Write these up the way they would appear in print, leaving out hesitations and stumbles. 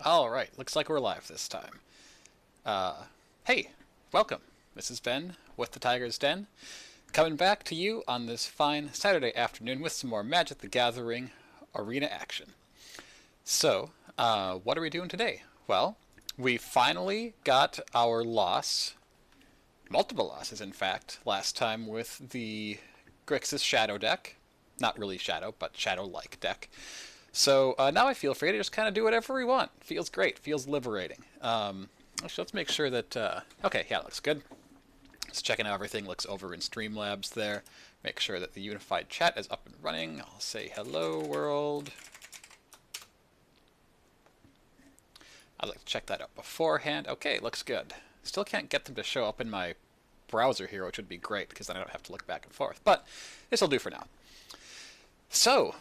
Alright, looks like we're live this time. Hey, welcome. This is Ben with the Tiger's Den, coming back to you on this fine Saturday afternoon with some more Magic the Gathering arena action. What are we doing today? Well, we finally got our loss, multiple losses in fact, last time with the Grixis Shadow deck. Not really Shadow, but Shadow-like deck. Now I feel free to just kind of do whatever we want. Feels great. Feels liberating. Actually, let's make sure that... okay, yeah, looks good. Just checking how everything looks over in Streamlabs there. Make sure that the unified chat is up and running. I'll say hello, world. I'd like to check that out beforehand. Okay, looks good. Still can't get them to show up in my browser here, which would be great, because then I don't have to look back and forth. But this will do for now.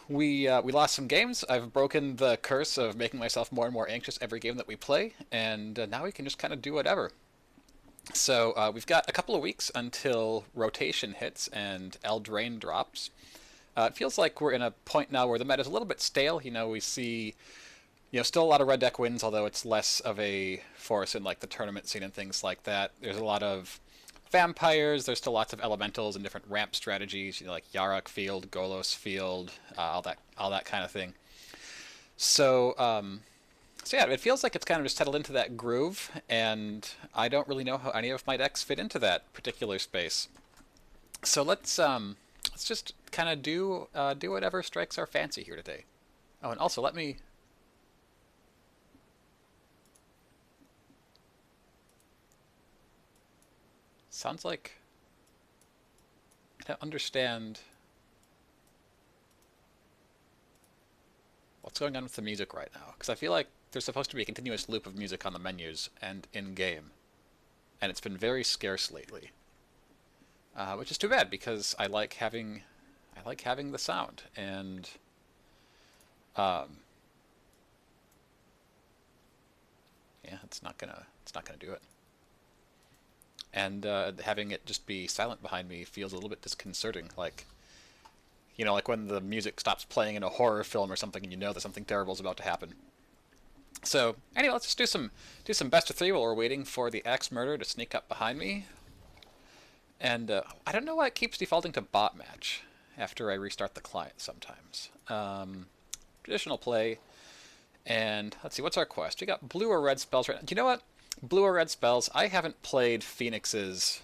We lost some games. I've broken the curse of making myself more and more anxious every game that we play, and now we can just kind of do whatever. We've got a couple of weeks until rotation hits and Eldraine drops. It feels like we're in a point now where the meta is a little bit stale. We see, still a lot of red deck wins, although it's less of a force in like the tournament scene and things like that. There's a lot of vampires. There's still lots of elementals and different ramp strategies, like Yarok Field, Golos Field, all that kind of thing. Yeah, it feels like it's kind of just settled into that groove, and I don't really know how any of my decks fit into that particular space. So let's just kind of do whatever strikes our fancy here today. Oh, and also let me. Sounds like I don't understand what's going on with the music right now, because I feel like there's supposed to be a continuous loop of music on the menus and in-game, and it's been very scarce lately, which is too bad because I like having the sound, and yeah, it's not gonna do it. And having it just be silent behind me feels a little bit disconcerting, like like when the music stops playing in a horror film or something, and you know that something terrible is about to happen. So anyway, let's just do some best of three while we're waiting for the axe murder to sneak up behind me. And I don't know why it keeps defaulting to bot match after I restart the client sometimes. Traditional play, and let's see, what's our quest? We got blue or red spells right now. Do you know what? Blue or red spells. I haven't played Phoenixes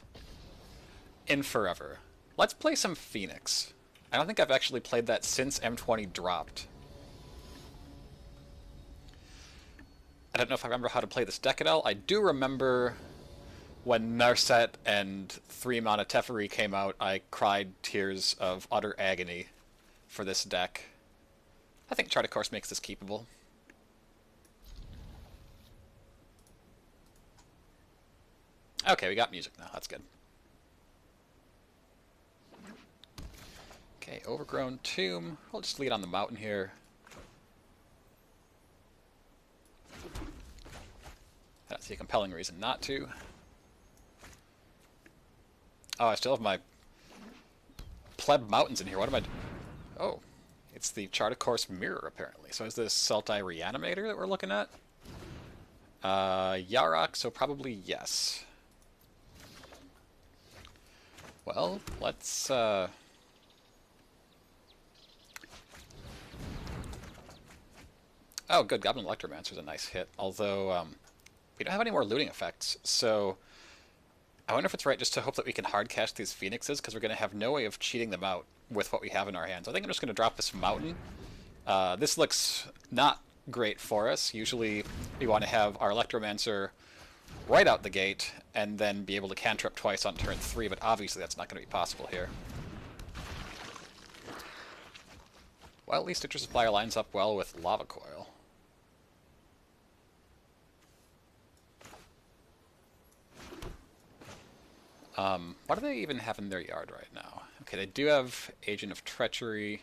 in forever. Let's play some Phoenix. I don't think I've actually played that since M20 dropped. I don't know if I remember how to play this deck at all. I do remember when Narset and 3 Mana Teferi came out, I cried tears of utter agony for this deck. I think Chart a Course makes this keepable. Okay, we got music now. That's good. Okay, Overgrown Tomb. We'll just lead on the mountain here. I don't see a compelling reason not to. Oh, I still have my pleb mountains in here. What am I doing? Oh, it's the Chart a Course mirror, apparently. So is this Sultai Reanimator that we're looking at? Yarok, so probably yes. Well, let's, oh, good, Goblin Electromancer is a nice hit, although, we don't have any more looting effects, so I wonder if it's right just to hope that we can hard cast these Phoenixes, because we're going to have no way of cheating them out with what we have in our hands. I think I'm just going to drop this mountain. This looks not great for us. Usually we want to have our Electromancer right out the gate, and then be able to cantrip twice on turn 3, but obviously that's not going to be possible here. Well, at least Citrus Supplier lines up well with Lava Coil. What do they even have in their yard right now? Okay, they do have Agent of Treachery.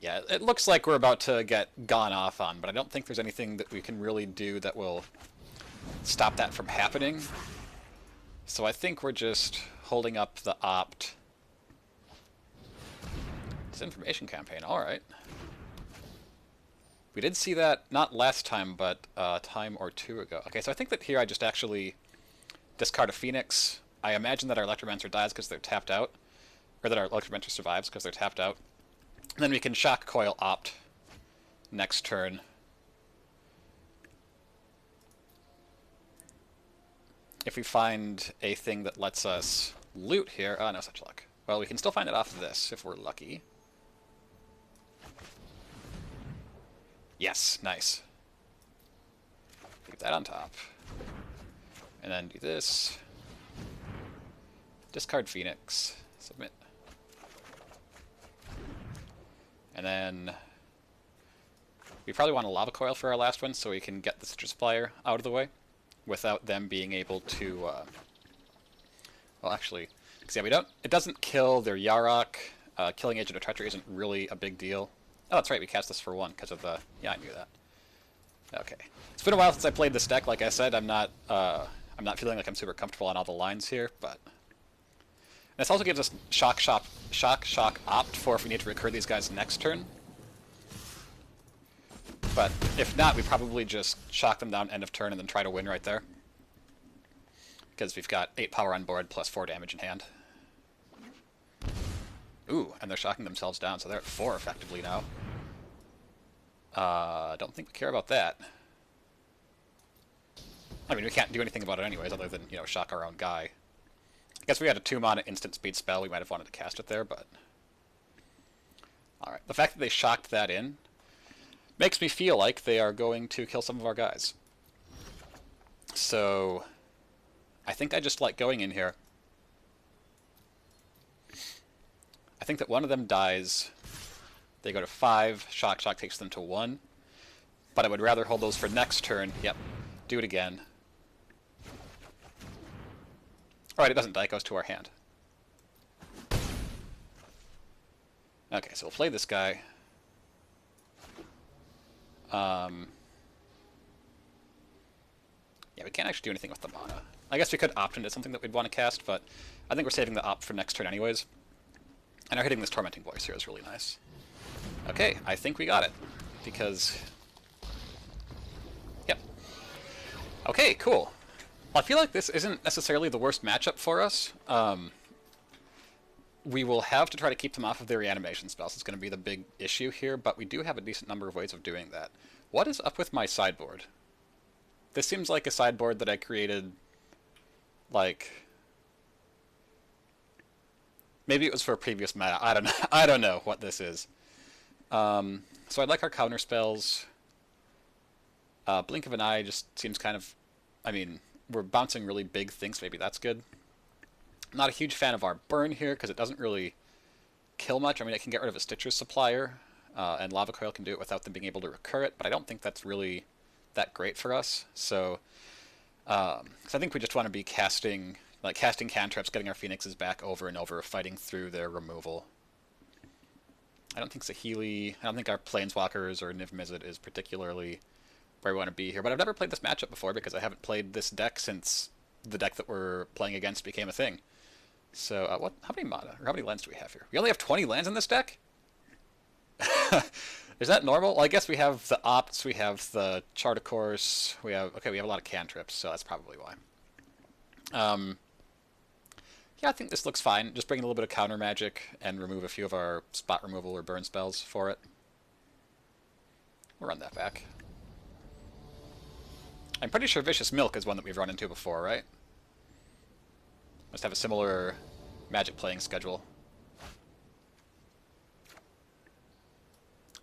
Yeah, it looks like we're about to get gone off on, but I don't think there's anything that we can really do that will stop that from happening. So I think we're just holding up the opt. Disinformation campaign, alright. We did see that, not last time, but a time or two ago. Okay, so I think that here I just actually discard a Phoenix. I imagine that our Electromancer dies because they're tapped out, or that our Electromancer survives because they're tapped out. And then we can Shock Coil Opt next turn. If we find a thing that lets us loot here, no such luck. Well, we can still find it off of this if we're lucky. Yes, nice. Keep that on top. And then do this. Discard Phoenix. Submit. And then we probably want a Lava Coil for our last one so we can get the Citrus Supplier out of the way without them being able to, well, actually, because yeah, we don't, it doesn't kill their Yarok. Killing Agent of Treachery isn't really a big deal. Oh, that's right, we cast this for 1 because of the, yeah, I knew that. Okay. It's been a while since I played this deck. Like I said, I'm not feeling like I'm super comfortable on all the lines here, but this also gives us shock opt for if we need to recur these guys next turn. But if not, we probably just shock them down end of turn and then try to win right there. Because we've got 8 power on board plus 4 damage in hand. Ooh, and they're shocking themselves down, so they're at 4 effectively now. Don't think we care about that. I mean, we can't do anything about it anyways, other than, you know, shock our own guy. I guess we had a 2-mana instant speed spell, we might have wanted to cast it there, but... Alright, the fact that they shocked that in makes me feel like they are going to kill some of our guys. So, I think I just like going in here. I think that one of them dies. They go to 5, shock takes them to 1. But I would rather hold those for next turn. Yep, do it again. Alright, it doesn't die, it goes to our hand. Okay, so we'll play this guy. Yeah, we can't actually do anything with the mana. I guess we could opt into something that we'd want to cast, but I think we're saving the opt for next turn anyways. And our hitting this Tormenting Voice here is really nice. Okay, I think we got it. Because... Yep. Okay, cool. Well, I feel like this isn't necessarily the worst matchup for us. We will have to try to keep them off of their reanimation spells. It's going to be the big issue here, but we do have a decent number of ways of doing that. What is up with my sideboard? This seems like a sideboard that I created, like... Maybe it was for a previous meta. I don't know. I don't know what this is. So I'd like our counter spells. Blink of an Eye just seems kind of... I mean, we're bouncing really big things. Maybe that's good. Not a huge fan of our burn here because it doesn't really kill much. I mean, it can get rid of a Stitcher's Supplier, and Lava Coil can do it without them being able to recur it, but I don't think that's really that great for us. So, I think we just want to be casting cantrips, getting our Phoenixes back over and over, fighting through their removal. I don't think Saheeli, I don't think our Planeswalkers or Niv Mizzet is particularly where we want to be here, but I've never played this matchup before because I haven't played this deck since the deck that we're playing against became a thing. So, how many mana, or how many lands do we have here? We only have 20 lands in this deck? Is that normal? Well, I guess we have the Opts, we have the Chart of Course, we have a lot of cantrips, so that's probably why. Yeah, I think this looks fine. Just bring in a little bit of counter magic and remove a few of our spot removal or burn spells for it. We'll run that back. I'm pretty sure Vicious Milk is one that we've run into before, right? Must have a similar Magic playing schedule.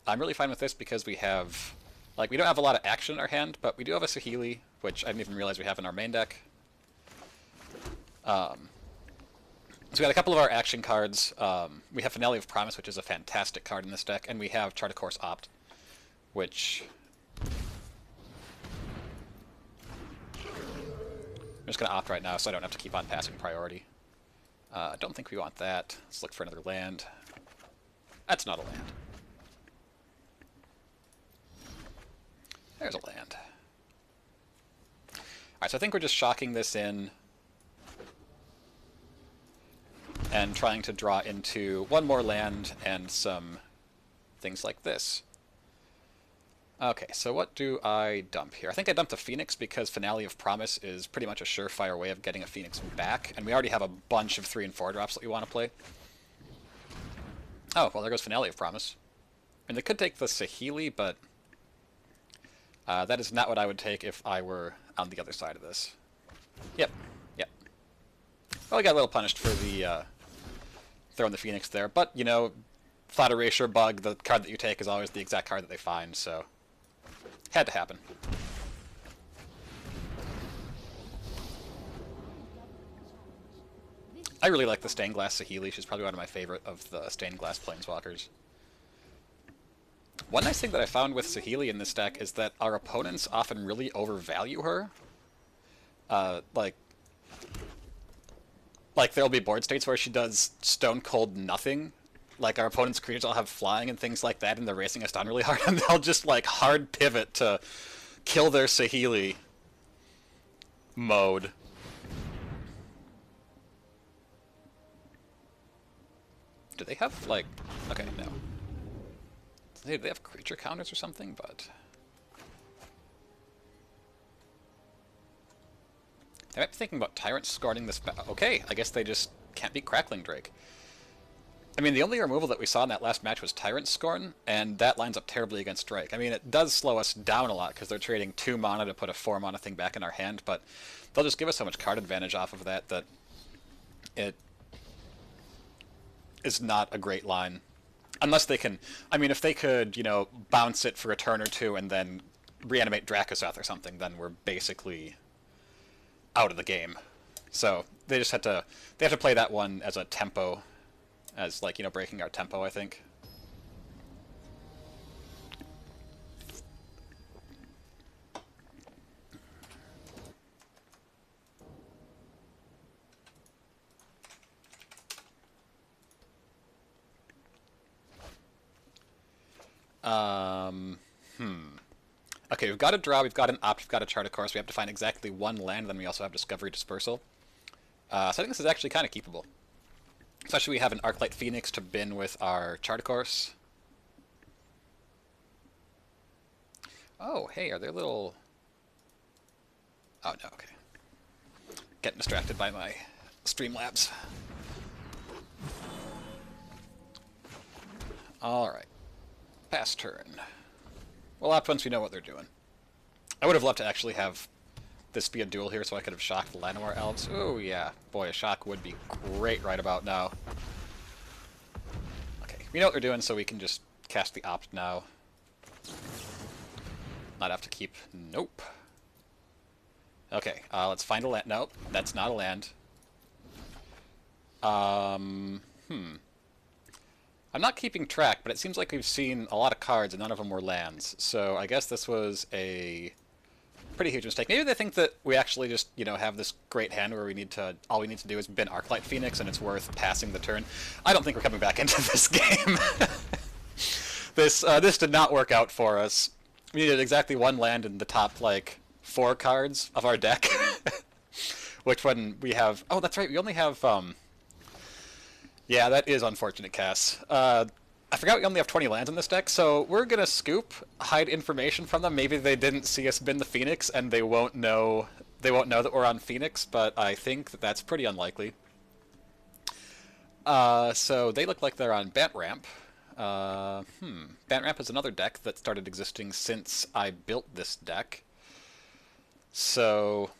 I'm really fine with this because we have... Like, we don't have a lot of action in our hand, but we do have a Saheeli, which I didn't even realize we have in our main deck. So we got a couple of our action cards. We have Finale of Promise, which is a fantastic card in this deck, and we have Chart of Course Opt, which... I'm just going to opt right now so I don't have to keep on passing priority. I don't think we want that. Let's look for another land. That's not a land. There's a land. Alright, so I think we're just shocking this in and trying to draw into one more land and some things like this. Okay, so what do I dump here? I think I dumped a Phoenix because Finale of Promise is pretty much a surefire way of getting a Phoenix back, and we already have a bunch of 3 and 4 drops that we want to play. Oh, well, there goes Finale of Promise. And they could take the Saheeli, but that is not what I would take if I were on the other side of this. Yep, yep. Well, I got a little punished for the throwing the Phoenix there, but, you know, Flat Erasure Bug, the card that you take is always the exact card that they find, so had to happen. I really like the Stained Glass Saheeli. She's probably one of my favorite of the Stained Glass Planeswalkers. One nice thing that I found with Saheeli in this deck is that our opponents often really overvalue her. Like there'll be board states where she does stone cold nothing. Like our opponent's creatures all have flying and things like that, and they're racing us down really hard, and they'll just like hard pivot to kill their Saheeli mode. Do they have like? Okay, no. Do they have creature counters or something? But I might be thinking about Tyrant scorning this. Okay, I guess they just can't beat Crackling Drake. I mean, the only removal that we saw in that last match was Tyrant Scorn, and that lines up terribly against Drake. I mean, it does slow us down a lot because they're trading 2 mana to put a 4 mana thing back in our hand, but they'll just give us so much card advantage off of that that it is not a great line. Unless they can, I mean, if they could, you know, bounce it for a turn or 2 and then reanimate Dracozoth or something, then we're basically out of the game. So they just have to play that one as a tempo, as like, you know, breaking our tempo, I think. Okay, we've got a draw, we've got an opt, we've got a chart of course. We have to find exactly 1 land, then we also have Discovery Dispersal. So I think this is actually kind of keepable. Especially we have an Arclight Phoenix to bin with our chart of course. Oh, hey, are there little... Oh, no, okay. Getting distracted by my Streamlabs. Alright. Pass turn. We'll opt once we know what they're doing. I would have loved to actually have this be a duel here so I could have shocked the Llanowar Elves. Oh yeah, boy, a shock would be great right about now. Okay, we know what they're doing, so we can just cast the opt now. Not have to keep... Nope. Okay, let's find a land. Nope, that's not a land. I'm not keeping track, but it seems like we've seen a lot of cards and none of them were lands. So I guess this was a pretty huge mistake. Maybe they think that we actually just, you know, have this great hand where all we need to do is bin Arclight Phoenix and it's worth passing the turn. I don't think we're coming back into this game. This did not work out for us. We needed exactly 1 land in the top, like, 4 cards of our deck. Which when we have... Oh, that's right, we only have... Yeah, that is unfortunate, Cass. I forgot we only have 20 lands in this deck, so we're gonna scoop, hide information from them. Maybe they didn't see us bin the Phoenix, and they won't know that we're on Phoenix, but I think that that's pretty unlikely. So they look like they're on Bant Ramp. Bant Ramp is another deck that started existing since I built this deck. So,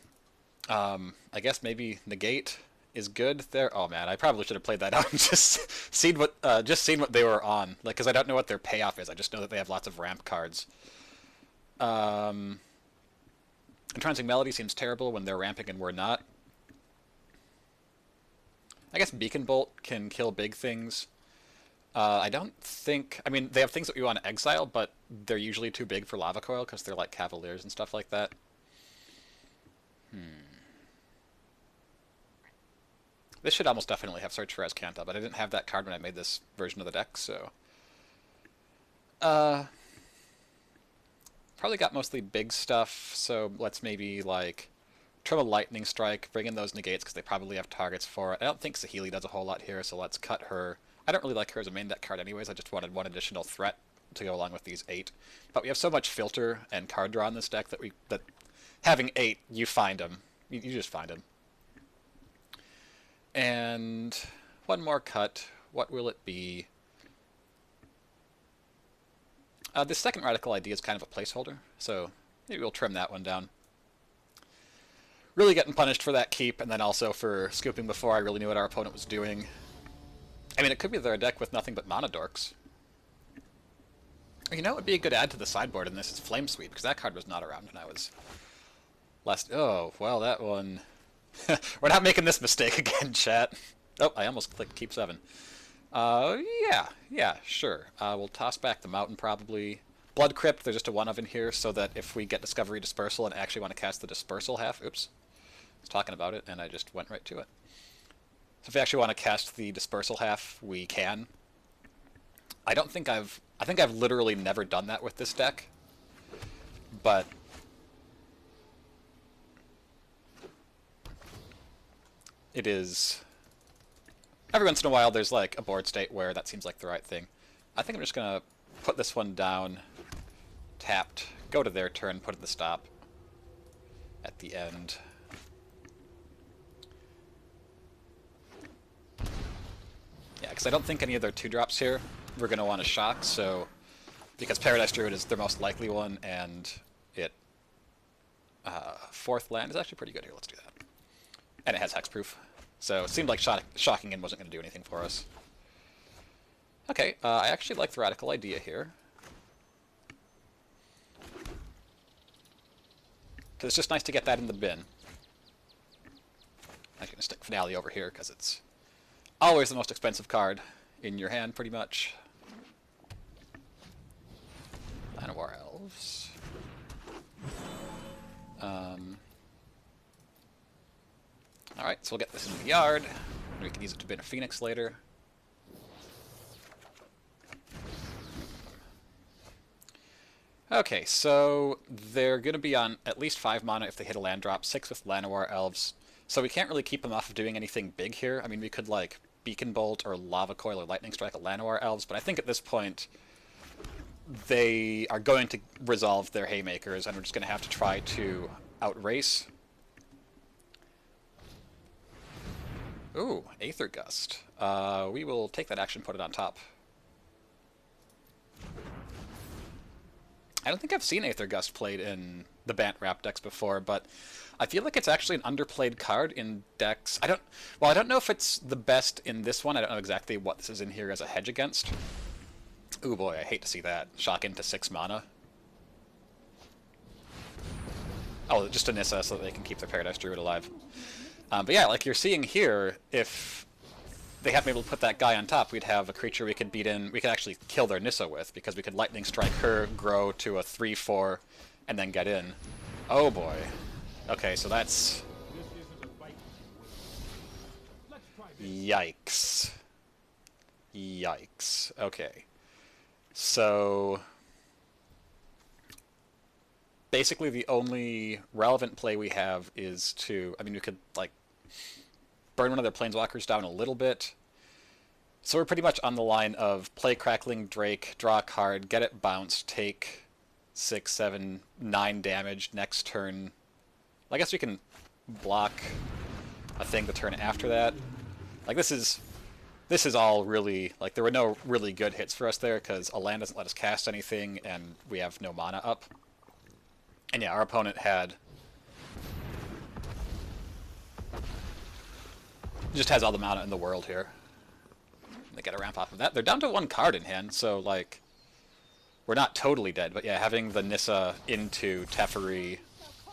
I guess maybe Negate is good there. Oh man, I probably should have played that out and just seen what they were on. Like, because I don't know what their payoff is. I just know that they have lots of ramp cards. Entrancing Melody seems terrible when they're ramping and we're not. I guess Beacon Bolt can kill big things. I don't think... I mean, they have things that we want to exile, but they're usually too big for Lava Coil because they're like Cavaliers and stuff like that. This should almost definitely have Search for Azcanta, but I didn't have that card when I made this version of the deck, so... Probably got mostly big stuff, so let's maybe, like, trim a Lightning Strike, bring in those negates, because they probably have targets for it. I don't think Saheeli does a whole lot here, so let's cut her. I don't really like her as a main deck card anyways, I just wanted 1 additional threat to go along with these 8. But we have so much filter and card draw in this deck that having 8, you find them. You just find them. And one more cut. What will it be? The second Radical Idea is kind of a placeholder, so maybe we'll trim that one down. Really getting punished for that keep, and then also for scooping before I really knew what our opponent was doing. I mean, it could be their deck with nothing but mana dorks. You know what would be a good add to the sideboard in this is Flame Sweep, because that card was not around when I was last... Oh, well, that one... We're not making this mistake again, chat. Oh, I almost clicked Keep 7. Yeah, sure. We'll toss back the Mountain, probably. Blood Crypt, there's just a 1 of in here, so that if we get Discovery Dispersal and actually want to cast the Dispersal half... Oops. I was talking about it, and I just went right to it. So if we actually want to cast the Dispersal half, we can. I think I've literally never done that with this deck, but it is... Every once in a while there's like a board state where that seems like the right thing. I think I'm just going to put this one down, tapped, go to their turn, put it at the stop at the end. Yeah, because I don't think any of their 2-drops here we're going to want to shock, so because Paradise Druid is their most likely one, and it 4th land is actually pretty good here. Let's do that. And it has hexproof, so it seemed like shocking in wasn't going to do anything for us. Okay, I actually like the Radical Idea here. Because it's just nice to get that in the bin. I'm going to stick Finale over here because it's always the most expensive card in your hand, pretty much. Llanowar Elves. Alright, so we'll get this in the yard. We can use it to bin a Phoenix later. Okay, so they're going to be on at least 5 mana if they hit a land drop, 6 with Llanowar Elves. So we can't really keep them off of doing anything big here. I mean, we could, like, Beacon Bolt or Lava Coil or Lightning Strike at Llanowar Elves, but I think at this point they are going to resolve their Haymakers, and we're just going to have to try to outrace. Ooh, Aether Gust. We will take that action, put it on top. I don't think I've seen Aether Gust played in the Bant Wrap decks before, but I feel like it's actually an underplayed card in decks. I don't know if it's the best in this one. I don't know exactly what this is in here as a hedge against. Ooh boy, I hate to see that. Shock into 6 mana. Oh, just a Nissa so that they can keep their Paradise Druid alive. But yeah, like you're seeing here, if they haven't been able to put that guy on top, we'd have a creature we could beat in, we could actually kill their Nissa with, because we could Lightning Strike her, grow to a 3/4, and then get in. Oh boy. Okay, so that's... Yikes. Yikes. Okay. So... basically the only relevant play we have is to... I mean, we could, like, burn one of their Planeswalkers down a little bit. So we're pretty much on the line of play Crackling Drake, draw a card, get it bounced, take 6, 7, 9 damage next turn. I guess we can block a thing the turn after that. Like, this is all really... like, there were no really good hits for us there, because a land doesn't let us cast anything, and we have no mana up. And yeah, our opponent had... just has all the mana in the world here. They get a ramp off of that. They're down to 1 card in hand, so, like, we're not totally dead. But yeah, having the Nissa into Teferi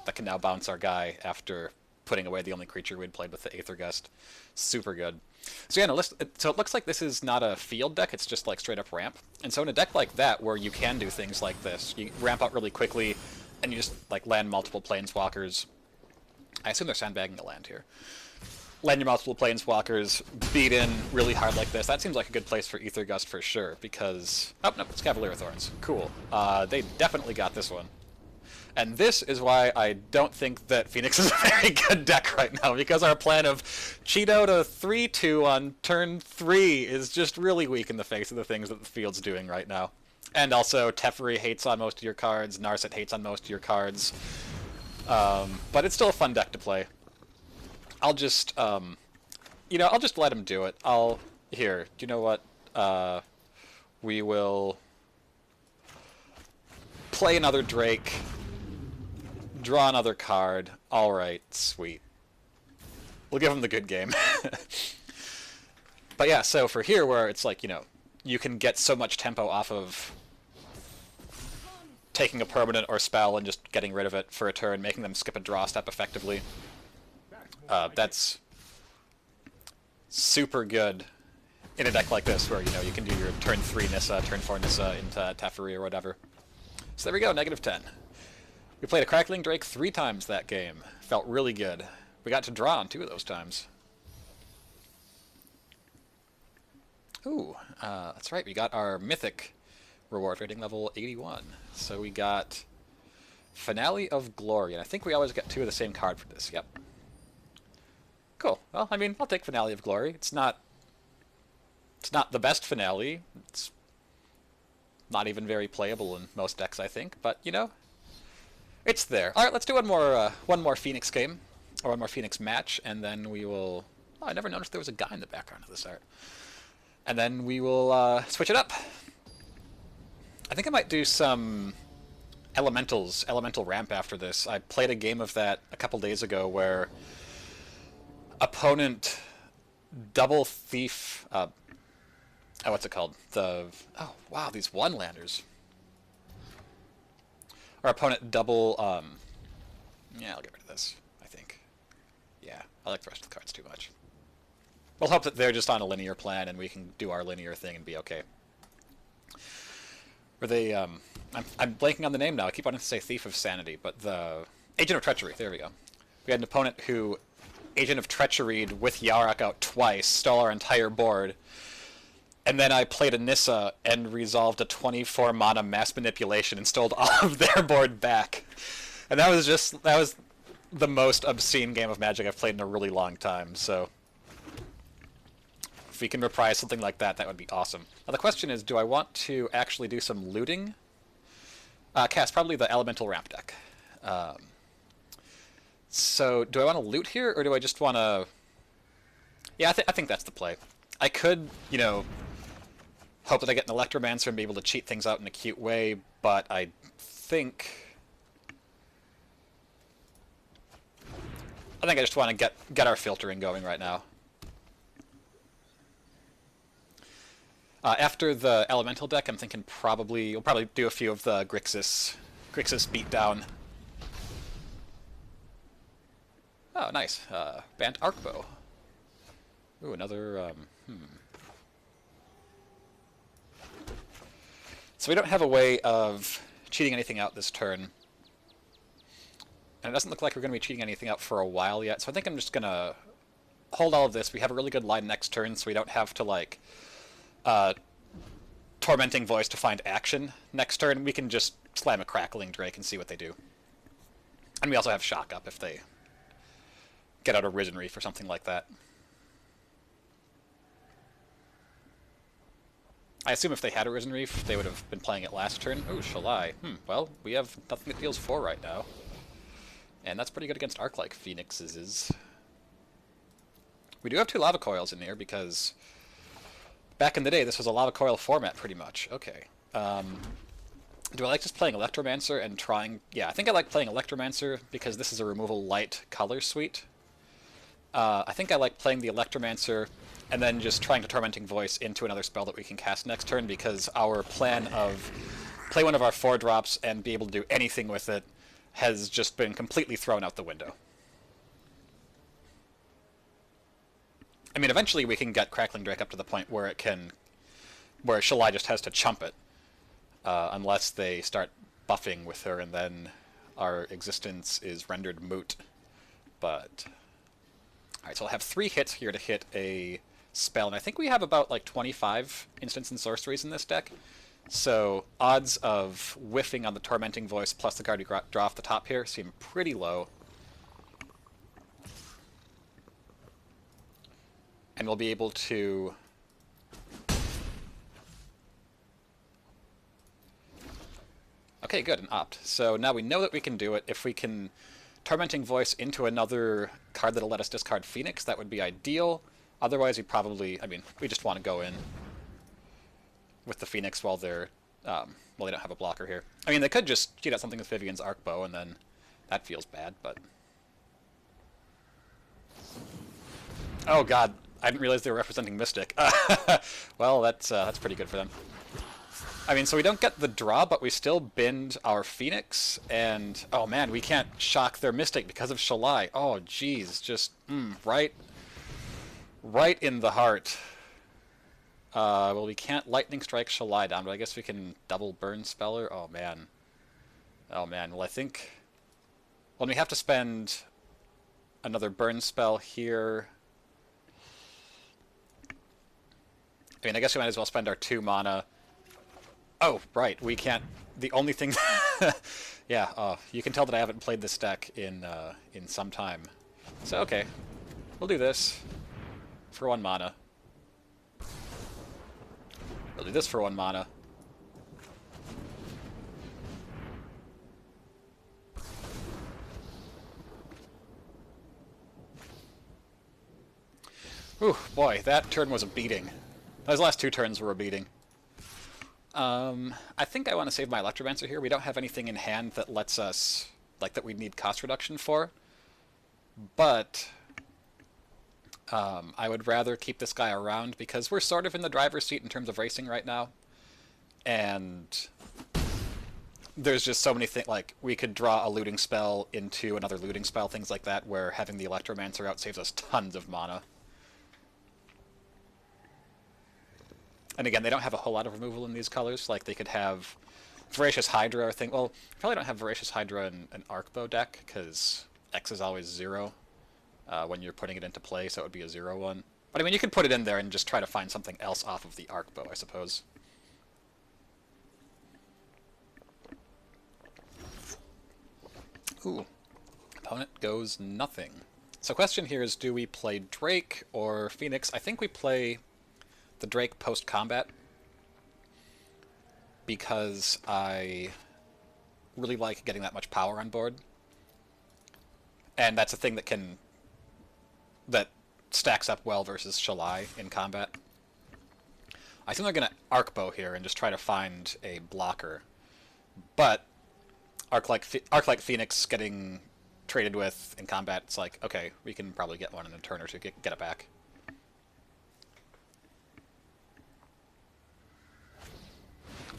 that can now bounce our guy after putting away the only creature we'd played with the Aether Gust, super good. So yeah, no, so it looks like this is not a field deck, it's just like straight up ramp. And so in a deck like that, where you can do things like this, you ramp out really quickly, and you just like land multiple Planeswalkers. I assume they're sandbagging a land here. Land your multiple Planeswalkers, beat in really hard like this. That seems like a good place for Aether Gust for sure, because... oh, no, it's Cavalier of Thorns. Cool. They definitely got this one. And this is why I don't think that Phoenix is a very good deck right now, because our plan of Cheeto to 3-2 on turn 3 is just really weak in the face of the things that the field's doing right now. And also, Teferi hates on most of your cards, Narset hates on most of your cards. But it's still a fun deck to play. I'll just, I'll just let him do it. Here, do you know what? We will play another Drake, draw another card. Alright, sweet. We'll give him the good game. But yeah, so for here where it's like, you can get so much tempo off of taking a permanent or spell and just getting rid of it for a turn, making them skip a draw step effectively. That's super good in a deck like this where, you can do your turn 3 Nissa, turn 4 Nissa into Teferi or whatever. So there we go, -10. We played a Crackling Drake 3 times that game. Felt really good. We got to draw on 2 of those times. Ooh, that's right, we got our Mythic reward rating level 81. So we got Finale of Glory, and I think we always get 2 of the same card for this, yep. Cool. Well, I mean, I'll take Finale of Glory. It's not the best finale. It's not even very playable in most decks, I think, but it's there. All right, let's do one more Phoenix game, or one more Phoenix match, and then we will. Oh, I never noticed there was a guy in the background of this art. And then we will switch it up. I think I might do some elemental ramp after this. I played a game of that a couple days ago where opponent double thief. What's it called? Oh wow, these one-landers. Our opponent double. Yeah, I'll get rid of this. I think. Yeah, I like the rest of the cards too much. We'll hope that they're just on a linear plan and we can do our linear thing and be okay. Were they? I'm blanking on the name now. I keep wanting to say Thief of Sanity, but the Agent of Treachery. There we go. We had an opponent who Agent of Treachery'd with Yarok out twice, stole our entire board, and then I played a Nissa and resolved a 24 mana Mass Manipulation and stole all of their board back. And that was the most obscene game of Magic I've played in a really long time, so if we can reprise something like that, that would be awesome. Now the question is, do I want to actually do some looting? Cast probably the Elemental Ramp deck. So do I want to loot here, or do I just want to... Yeah, I think that's the play. I could, hope that I get an Electromancer and be able to cheat things out in a cute way, but I think I just want to get our filtering going right now. After the Elemental deck, I'm thinking we'll probably do a few of the Grixis beatdown. Oh, nice. Bant Arcbow. Ooh, another, So we don't have a way of cheating anything out this turn. And it doesn't look like we're going to be cheating anything out for a while yet, so I think I'm just going to hold all of this. We have a really good line next turn, so we don't have to, Tormenting Voice to find action next turn. We can just slam a Crackling Drake and see what they do. And we also have Shock Up if they get out a Risen Reef or something like that. I assume if they had a Risen Reef, they would have been playing it last turn. Oh, Shalai. Well, we have nothing that deals 4 right now. And that's pretty good against Arc-like Phoenixes. We do have 2 Lava Coils in here because back in the day this was a Lava Coil format pretty much. Okay. Do I like just playing Electromancer and trying... Yeah, I think I like playing Electromancer because this is a removal light color suite. I think I like playing the Electromancer and then just trying to Tormenting Voice into another spell that we can cast next turn, because our plan of play one of our 4-drops and be able to do anything with it has just been completely thrown out the window. I mean, eventually we can get Crackling Drake up to the point where where Shalai just has to chump it, unless they start buffing with her, and then our existence is rendered moot. But alright, so I'll have 3 hits here to hit a spell, and I think we have about like 25 instants and sorceries in this deck. So odds of whiffing on the Tormenting Voice plus the card we draw off the top here seem pretty low. And we'll be able to Okay, good, an opt. So now we know that we can do it. If we can Tormenting Voice into another card that'll let us discard Phoenix, that would be ideal. Otherwise, we probably, I mean, we just want to go in with the Phoenix while they're, well, they don't have a blocker here. I mean, they could just cheat out something with Vivian's Arc Bow, and then that feels bad, but... Oh god, I didn't realize they were representing Mystic. Well, that's pretty good for them. I mean, so we don't get the draw, but we still bend our Phoenix, and... Oh man, we can't shock their Mystic because of Shalai. Oh jeez, just, right in the heart. Well, we can't Lightning Strike Shalai down, but I guess we can double Burn Speller. Oh man. Oh man, well I think... Well, we have to spend another Burn Spell here. I mean, I guess we might as well spend our 2 mana. Oh, right, we can't... The only thing... Yeah, you can tell that I haven't played this deck in some time. So, okay. We'll do this for 1 mana. We'll do this for 1 mana. Ooh, boy, that turn was a beating. Those last 2 turns were a beating. I think I want to save my Electromancer here. We don't have anything in hand that lets us, like, that we need cost reduction for. But I would rather keep this guy around because we're sort of in the driver's seat in terms of racing right now. And there's just so many things, like, we could draw a looting spell into another looting spell, things like that, where having the Electromancer out saves us tons of mana. And again, they don't have a whole lot of removal in these colors. Like, they could have Voracious Hydra or thing. Well, probably don't have Voracious Hydra in an Arc Bow deck, because X is always 0 when you're putting it into play, so it would be a 0/1. But I mean, you could put it in there and just try to find something else off of the Arc Bow, I suppose. Ooh. Opponent goes nothing. So question here is, do we play Drake or Phoenix? I think we play the Drake post-combat, because I really like getting that much power on board. And that's a thing that stacks up well versus Shalai in combat. I think they're going to Arc Bow here and just try to find a blocker. But Arc like Phoenix getting traded with in combat, it's like, okay, we can probably get one in a turn or two, get it back.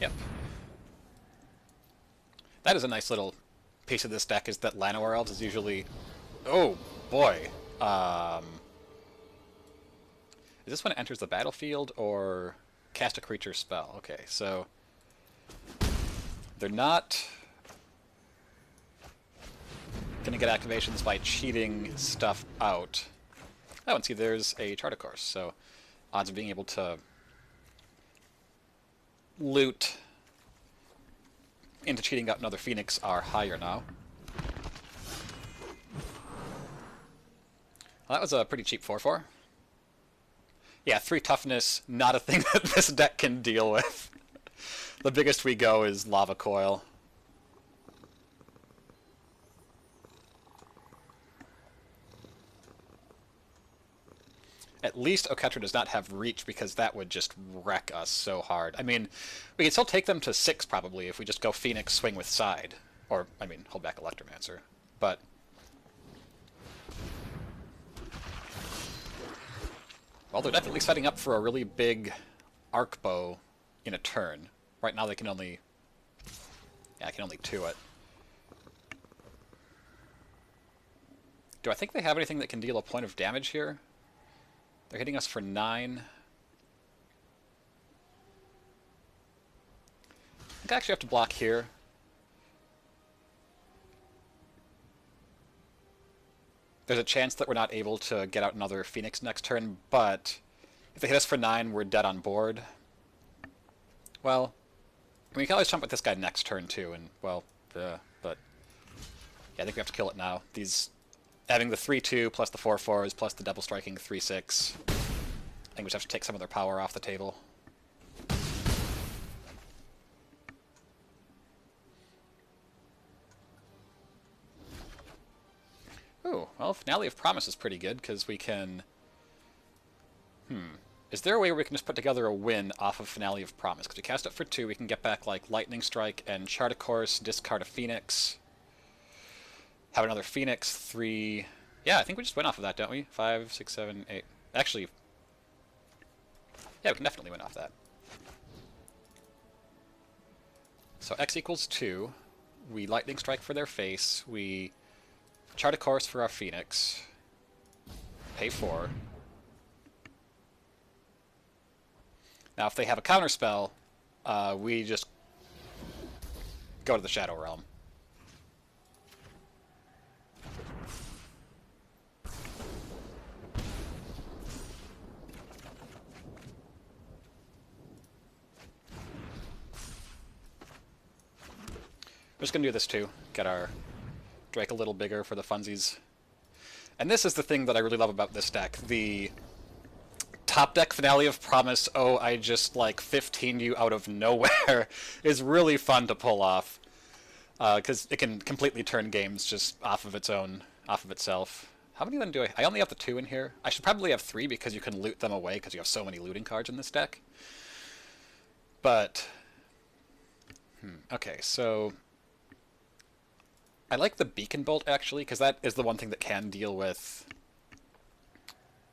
Yep. That is a nice little piece of this deck, is that Llanowar Elves is usually... Oh, boy. Is this when it enters the battlefield, or cast a creature spell? Okay, so... They're not going to get activations by cheating stuff out. Oh, and see, there's a Chart of Course, so odds of being able to loot into cheating out another Phoenix are higher now. Well, that was a pretty cheap 4/4. Yeah, 3 toughness, not a thing that this deck can deal with. The biggest we go is Lava Coil. At least Oketra does not have reach, because that would just wreck us so hard. I mean, we can still take them to 6 probably if we just go Phoenix, swing with side. Or, I mean, hold back Electromancer. But... Well, they're definitely setting up for a really big Arc Bow in a turn. Right now they can only... Yeah, I can only 2 it. Do I think they have anything that can deal a point of damage here? They're hitting us for 9. I think I actually have to block here. There's a chance that we're not able to get out another Phoenix next turn, but if they hit us for 9, we're dead on board. Well, I mean, we can always jump with this guy next turn too, and, well, but... Yeah, I think we have to kill it now. These... Having the 3/2 plus the 4/4s plus the double striking 3/6. I think we just have to take some of their power off the table. Well, Finale of Promise is pretty good, because we can... Is there a way where we can just put together a win off of Finale of Promise? Because we cast it for 2, we can get back, like, Lightning Strike and Chart a Course, discard a Phoenix, have another Phoenix, 3... Yeah, I think we just win off of that, don't we? 5, 6, 7, 8... Actually... Yeah, we can definitely win off that. So X equals 2. We Lightning Strike for their face. We Chart a Course for our Phoenix. Pay 4. Now, if they have a counterspell, we just go to the Shadow Realm. We're just going to do this too. Get our Drake a little bigger for the funsies. And this is the thing that I really love about this deck. The top deck Finale of Promise, oh, I just, like, 15'd you out of nowhere, is really fun to pull off. Because it can completely turn games just off of itself. How many of them do I only have the 2 in here. I should probably have 3 because you can loot them away because you have so many looting cards in this deck. But... okay, so... I like the Beacon Bolt, actually, because that is the one thing that can deal with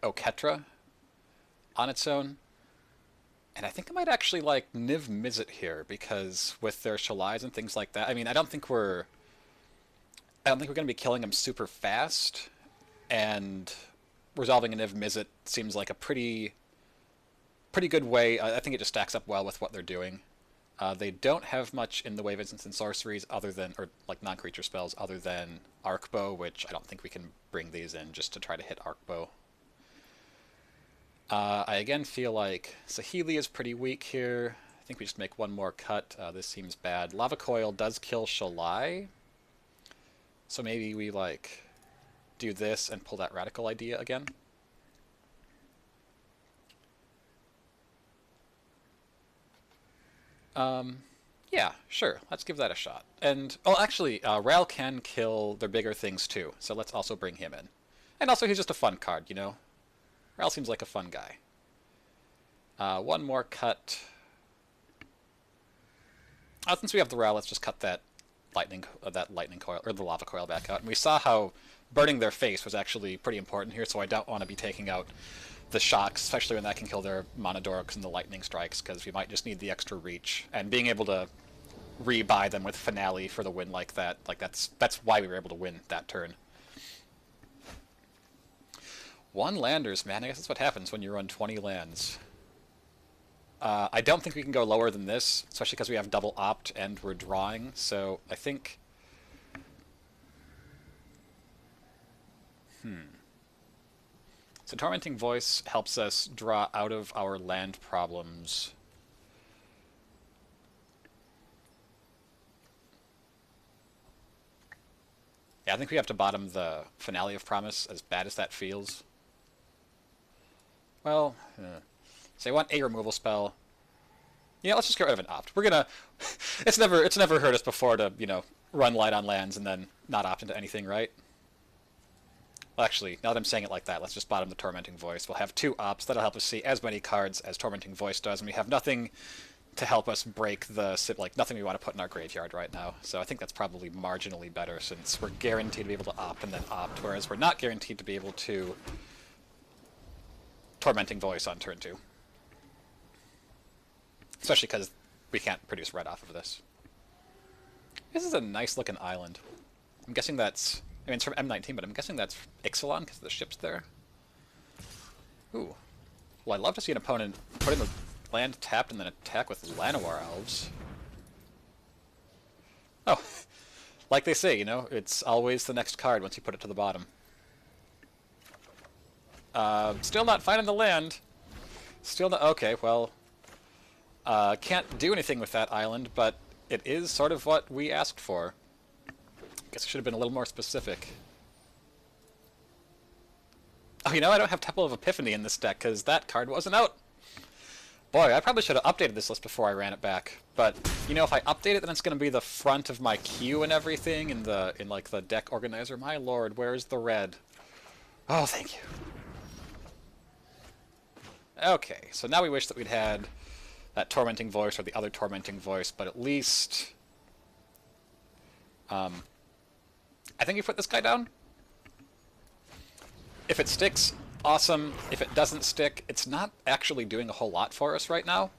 Oketra on its own. And I think I might actually like Niv Mizzet here, because with their Shalais and things like that, I mean, I don't think we're going to be killing them super fast, and resolving a Niv Mizzet seems like a pretty good way. I think it just stacks up well with what they're doing. They don't have much in the way of instants and sorceries other than, or like non-creature spells, other than Arcbow, which I don't think we can bring these in just to try to hit Arcbow. I again feel like Saheeli is pretty weak here. I think we just make one more cut. This seems bad. Lava Coil does kill Shalai. So maybe we like do this and pull that Radical idea again. Yeah, sure. Let's give that a shot. And, oh, actually, Ral can kill their bigger things too, so let's also bring him in. And also, he's just a fun card, you know? Ral seems like a fun guy. One more cut. Since we have the Ral, let's just cut that lightning coil, or the lava coil back out. And we saw how burning their face was actually pretty important here, so I don't want to be taking out the shocks, especially when that can kill their Monodorics and the lightning strikes, because we might just need the extra reach. And being able to rebuy them with Finale for the win like that, like that's why we were able to win that turn. 1 landers, man. I guess that's what happens when you run 20 lands. I don't think we can go lower than this, especially because we have double opt and we're drawing, so I think... So Tormenting Voice helps us draw out of our land problems. Yeah, I think we have to bottom the Finale of Promise, as bad as that feels. Well, so I want a removal spell. Yeah, let's just get rid of an opt. We're gonna... it's never hurt us before to, you know, run light on lands and then not opt into anything, right? Well, actually, now that I'm saying it like that, let's just bottom the Tormenting Voice. We'll have 2 ops. That'll help us see as many cards as Tormenting Voice does, and we have nothing to help us break the... like, nothing we want to put in our graveyard right now. So I think that's probably marginally better, since we're guaranteed to be able to opt and then opt, whereas we're not guaranteed to be able to Tormenting Voice on turn 2. Especially because we can't produce red off of this. This is a nice-looking island. I'm guessing that's... I mean, it's from M19, but I'm guessing that's Ixalan because the ship's there. Ooh. Well, I'd love to see an opponent put in the land tapped and then attack with Llanowar Elves. Oh. Like they say, you know, it's always the next card once you put it to the bottom. Still not finding the land. Still not... Okay, well... can't do anything with that island, but it is sort of what we asked for. Guess I should have been a little more specific. Oh, you know, I don't have Temple of Epiphany in this deck, because that card wasn't out. Boy, I probably should have updated this list before I ran it back. But, you know, if I update it, then it's going to be the front of my queue and everything in like the deck organizer. My lord, where's the red? Oh, thank you. Okay, so now we wish that we'd had that tormenting voice or the other tormenting voice, but at least I think we put this guy down. If it sticks, awesome. If it doesn't stick, it's not actually doing a whole lot for us right now.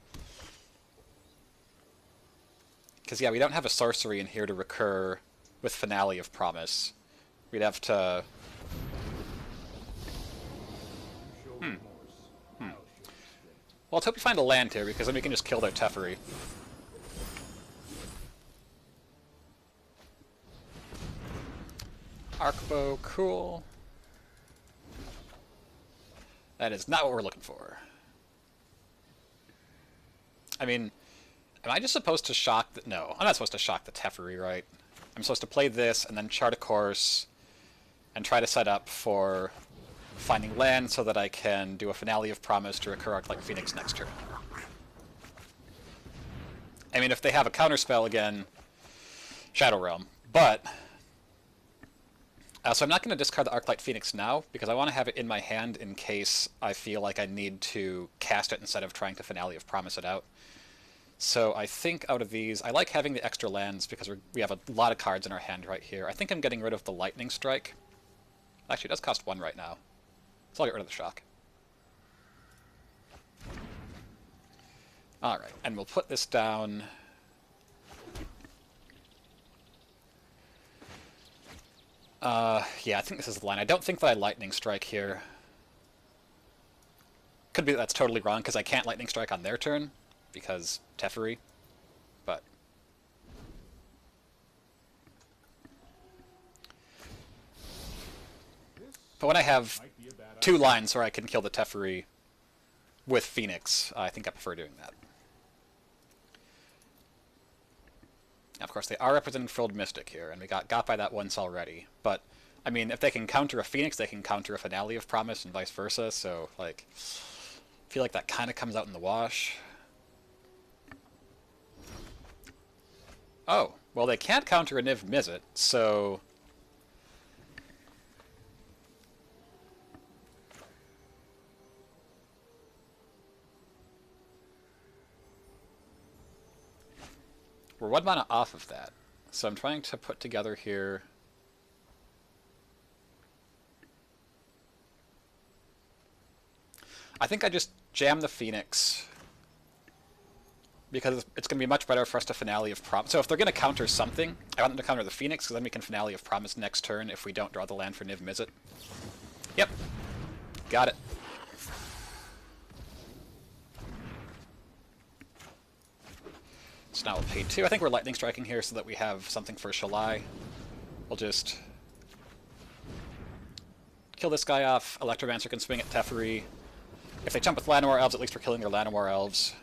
Because, yeah, we don't have a sorcery in here to recur with Finale of Promise. We'd have to... Well, let's hope we find a land here, because then we can just kill their Teferi. Arcbow, cool. That is not what we're looking for. I mean, am I just supposed to shock the... No, I'm not supposed to shock the Teferi, right? I'm supposed to play this and then chart a course and try to set up for finding land so that I can do a Finale of Promise to recur Arclight Phoenix next turn. I mean, if they have a counterspell again, Shadow Realm. But... so I'm not going to discard the Arclight Phoenix now, because I want to have it in my hand in case I feel like I need to cast it instead of trying to Finale of Promise it out. So I think out of these, I like having the extra lands because we have a lot of cards in our hand right here. I think I'm getting rid of the Lightning Strike. Actually, it does cost 1 right now. So I'll get rid of the Shock. Alright, and we'll put this down... yeah, I think this is the line. I don't think that I Lightning Strike here. Could be that that's totally wrong, because I can't Lightning Strike on their turn, because Teferi, but... But when I have 2 lines where I can kill the Teferi with Phoenix, I think I prefer doing that. Of course, they are representing Frilled Mystic here, and we got by that once already. But, I mean, if they can counter a Phoenix, they can counter a Finale of Promise, and vice versa, so, like, I feel like that kind of comes out in the wash. Oh, well, they can't counter a Niv Mizzet, so... We're 1 mana off of that. So I'm trying to put together here... I think I just jam the Phoenix, because it's going to be much better for us to Finale of Promise. So if they're going to counter something, I want them to counter the Phoenix, because then we can Finale of Promise next turn if we don't draw the land for Niv Mizzet. Yep. Got it. So now we'll pay 2. I think we're Lightning Striking here so that we have something for Shalai. We'll just kill this guy off. Electromancer can swing at Teferi. If they jump with Llanowar Elves, at least we're killing their Llanowar Elves.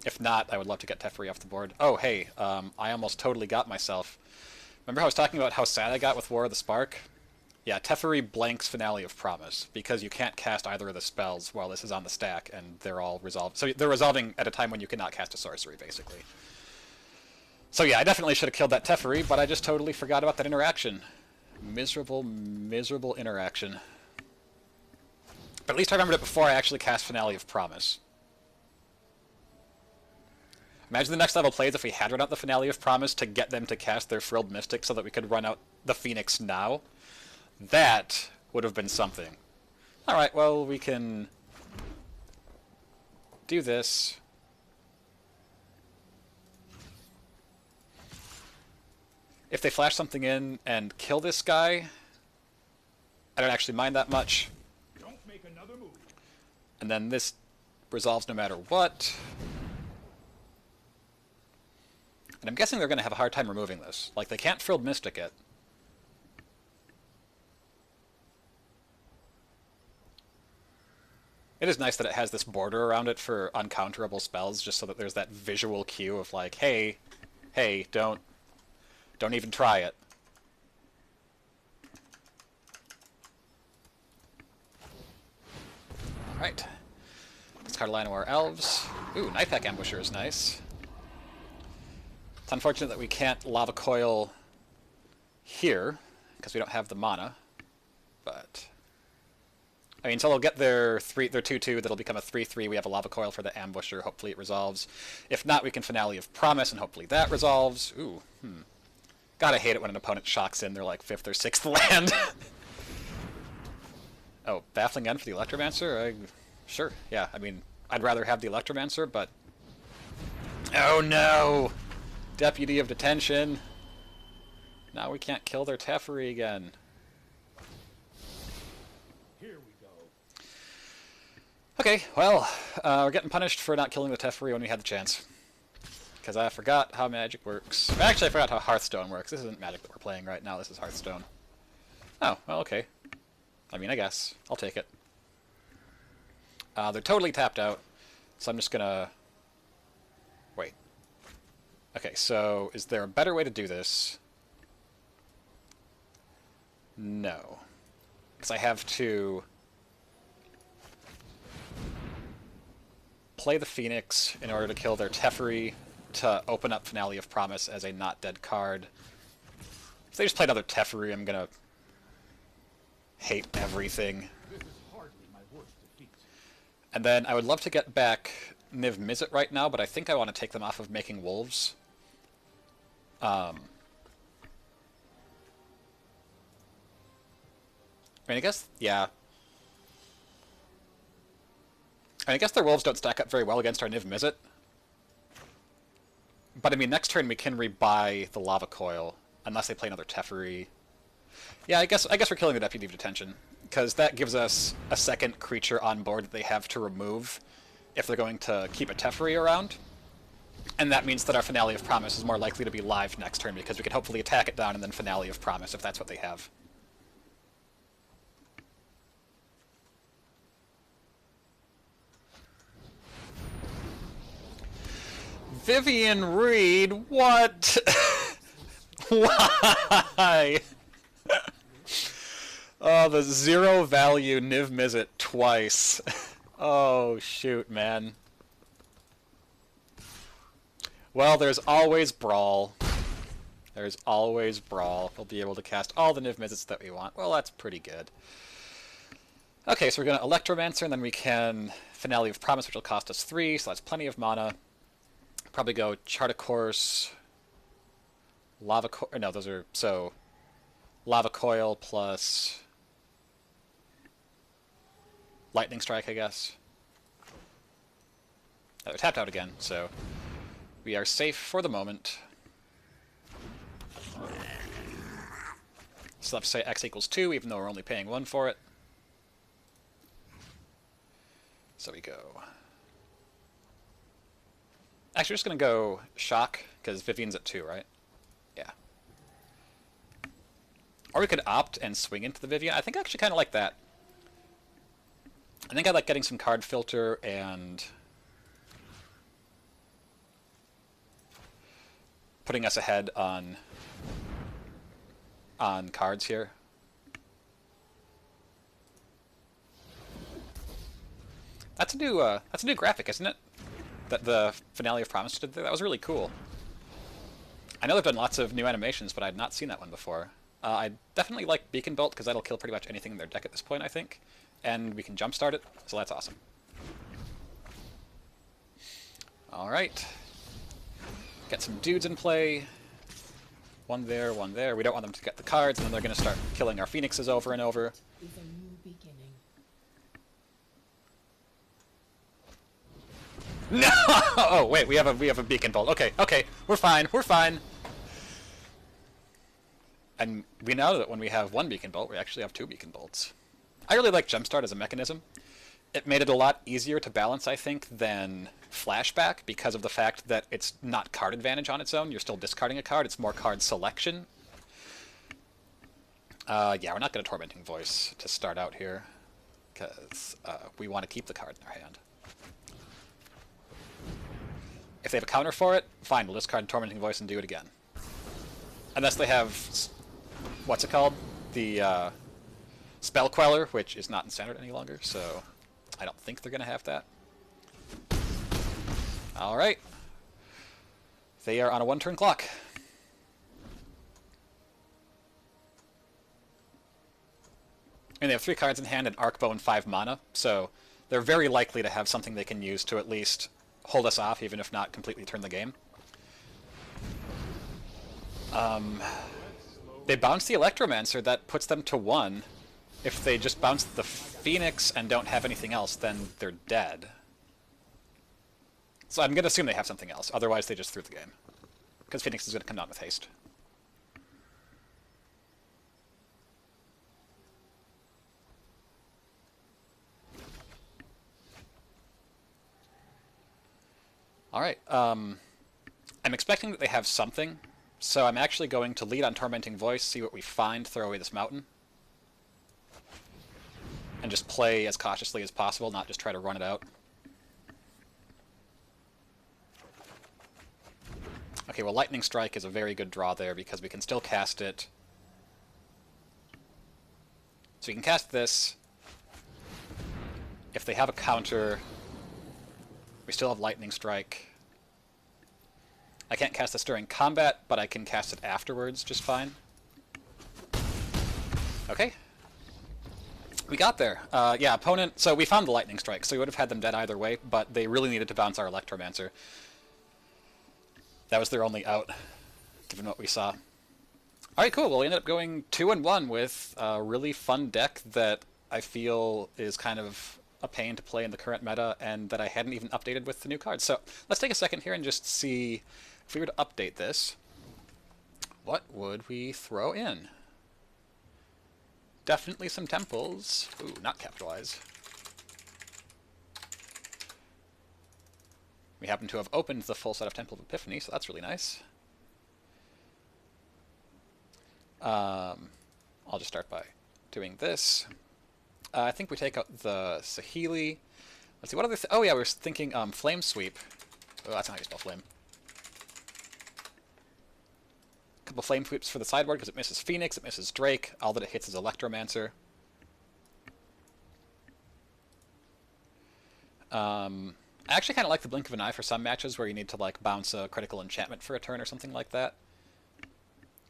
If not, I would love to get Teferi off the board. Oh, hey, I almost totally got myself. Remember how I was talking about how sad I got with War of the Spark? Yeah, Teferi blanks Finale of Promise, because you can't cast either of the spells while this is on the stack, and they're all resolved. So they're resolving at a time when you cannot cast a sorcery, basically. So yeah, I definitely should have killed that Teferi, but I just totally forgot about that interaction. Miserable, miserable interaction. But at least I remembered it before I actually cast Finale of Promise. Imagine the next level plays if we had run out the Finale of Promise to get them to cast their Frilled Mystic so that we could run out the Phoenix now. That would have been something. Alright, well, we can do this. If they flash something in and kill this guy, I don't actually mind that much. Don't make another move. And then this resolves no matter what. And I'm guessing they're going to have a hard time removing this. Like, they can't Frilled Mystic it. It is nice that it has this border around it for uncounterable spells, just so that there's that visual cue of like, hey, don't even try it. Alright. Discard Llanowar Elves. Ooh, Nightpack Ambusher is nice. It's unfortunate that we can't Lava Coil here, because we don't have the mana. But I mean, so they'll get their 2/2, that'll become a 3/3. We have a Lava Coil for the Ambusher. Hopefully it resolves. If not, we can Finale of Promise, and hopefully that resolves. Ooh, Gotta hate it when an opponent shocks in their, like, 5th or 6th land. Oh, Baffling End for the Electromancer? Sure, yeah. I mean, I'd rather have the Electromancer, but... Oh no! Deputy of Detention. Now we can't kill their Teferi again. Here we go. Okay, well, we're getting punished for not killing the Teferi when we had the chance. Because I forgot how Magic works. Actually, I forgot how Hearthstone works. This isn't Magic that we're playing right now, this is Hearthstone. Oh, well, okay. I mean, I guess. I'll take it. They're totally tapped out, so I'm just gonna... Wait. Okay, so is there a better way to do this? No. Because I have to play the Phoenix in order to kill their Teferi to open up Finale of Promise as a not dead card. If they just play another Teferi, I'm gonna hate everything. This is hardly my worst defeat. And then I would love to get back Niv Mizzet right now, but I think I want to take them off of making wolves. I mean, I guess, yeah. I mean, I guess their wolves don't stack up very well against our Niv Mizzet. But I mean, next turn we can rebuy the Lava Coil, unless they play another Teferi. Yeah, I guess we're killing the Deputy of Detention, because that gives us a second creature on board that they have to remove if they're going to keep a Teferi around. And that means that our Finale of Promise is more likely to be live next turn, because we can hopefully attack it down and then Finale of Promise if that's what they have. Vivian Reed, what? Why? Oh, the 0 value Niv Mizzet twice. Oh, shoot, man. Well, there's always Brawl. There's always Brawl. We'll be able to cast all the Niv Mizzets that we want. Well, that's pretty good. Okay, so we're going to Electromancer, and then we can Finale of Promise, which will cost us 3, so that's plenty of mana. Probably go Chart a Course, Lava Coil, no, those are, so, Lava Coil plus Lightning Strike, I guess. Oh, they're tapped out again, so we are safe for the moment. Still have to say X equals 2, even though we're only paying 1 for it. So we go... Actually, we're just going to go Shock, because Vivian's at 2, right? Yeah. Or we could opt and swing into the Vivian. I think I actually kind of like that. I think I like getting some card filter and putting us ahead on cards here. That's a new graphic, isn't it? That the Finale of Promise did there. That was really cool. I know they've done lots of new animations, but I had not seen that one before. I definitely like Beacon Bolt, because that'll kill pretty much anything in their deck at this point, I think. And we can jumpstart it, so that's awesome. Alright. Get some dudes in play. One there, one there. We don't want them to get the cards, and then they're going to start killing our Phoenixes over and over. With a new beginning. No! Oh wait, we have a Beacon Bolt. Okay, okay, we're fine, we're fine. And we know that when we have 1 Beacon Bolt, we actually have 2 Beacon Bolts. I really like Jumpstart as a mechanism. It made it a lot easier to balance, I think, than Flashback, because of the fact that it's not card advantage on its own. You're still discarding a card, it's more card selection. Yeah, we're not going to Tormenting Voice to start out here, because we want to keep the card in our hand. If they have a counter for it, fine, we'll discard Tormenting Voice and do it again. Unless they have, what's it called? The Spell Queller, which is not in Standard any longer, so I don't think they're going to have that. Alright. They are on a 1-turn clock. And they have 3 cards in hand and Arcbow and 5 mana, so they're very likely to have something they can use to at least hold us off, even if not completely turn the game. They bounce the Electromancer, that puts them to 1. If they just bounce the Phoenix and don't have anything else, then they're dead. So I'm going to assume they have something else, otherwise they just threw the game. Because Phoenix is going to come down with haste. Alright, I'm expecting that they have something, so I'm actually going to lead on Tormenting Voice, see what we find, throw away this mountain. And just play as cautiously as possible, not just try to run it out. Okay, well, Lightning Strike is a very good draw there because we can still cast it. So we can cast this. If they have a counter, we still have Lightning Strike. I can't cast this during combat, but I can cast it afterwards just fine. Okay. We got there. Yeah, opponent... So we found the Lightning Strike, so we would have had them dead either way, but they really needed to bounce our Electromancer. That was their only out, given what we saw. Alright, cool. Well, we ended up going 2-1 with a really fun deck that I feel is kind of a pain to play in the current meta, and that I hadn't even updated with the new cards. So let's take a second here and just see, if we were to update this, what would we throw in? Definitely some temples. Ooh, not capitalize. We happen to have opened the full set of Temple of Epiphany, so that's really nice. I'll just start by doing this. I think we take out the Saheeli. Let's see, what other... oh yeah, we were thinking Flame Sweep. Oh, that's not how you spell flame. A couple Flame Sweeps for the sideboard because it misses Phoenix, it misses Drake. All that it hits is Electromancer. I actually kind of like the Blink of an Eye for some matches where you need to like bounce a critical enchantment for a turn or something like that.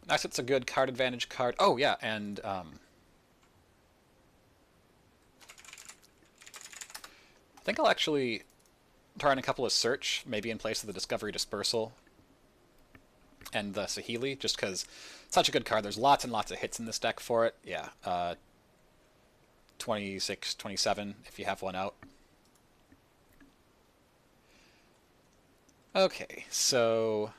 Nice, it's a good card advantage card. Oh yeah, and I think I'll actually try on a couple of Search, maybe in place of the Discovery Dispersal and the Saheeli, just because it's such a good card. There's lots and lots of hits in this deck for it. Yeah, 26, 27 if you have one out. Okay, so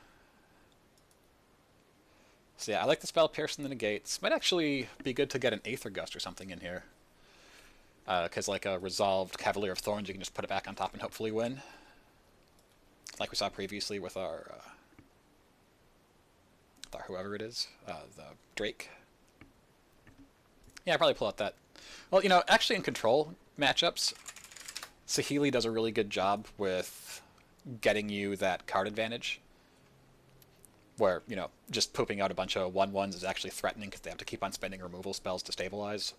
yeah, I like the spell Pierce in the Negates. Might actually be good to get an Aether Gust or something in here. Because like a Resolved Cavalier of Thorns, you can just put it back on top and hopefully win. Like we saw previously with our whoever it is, the Drake. Yeah, I'll probably pull out that. Well, you know, actually in Control matchups, Saheeli does a really good job with getting you that card advantage. Where, you know, just pooping out a bunch of 1/1s is actually threatening because they have to keep on spending removal spells to stabilize.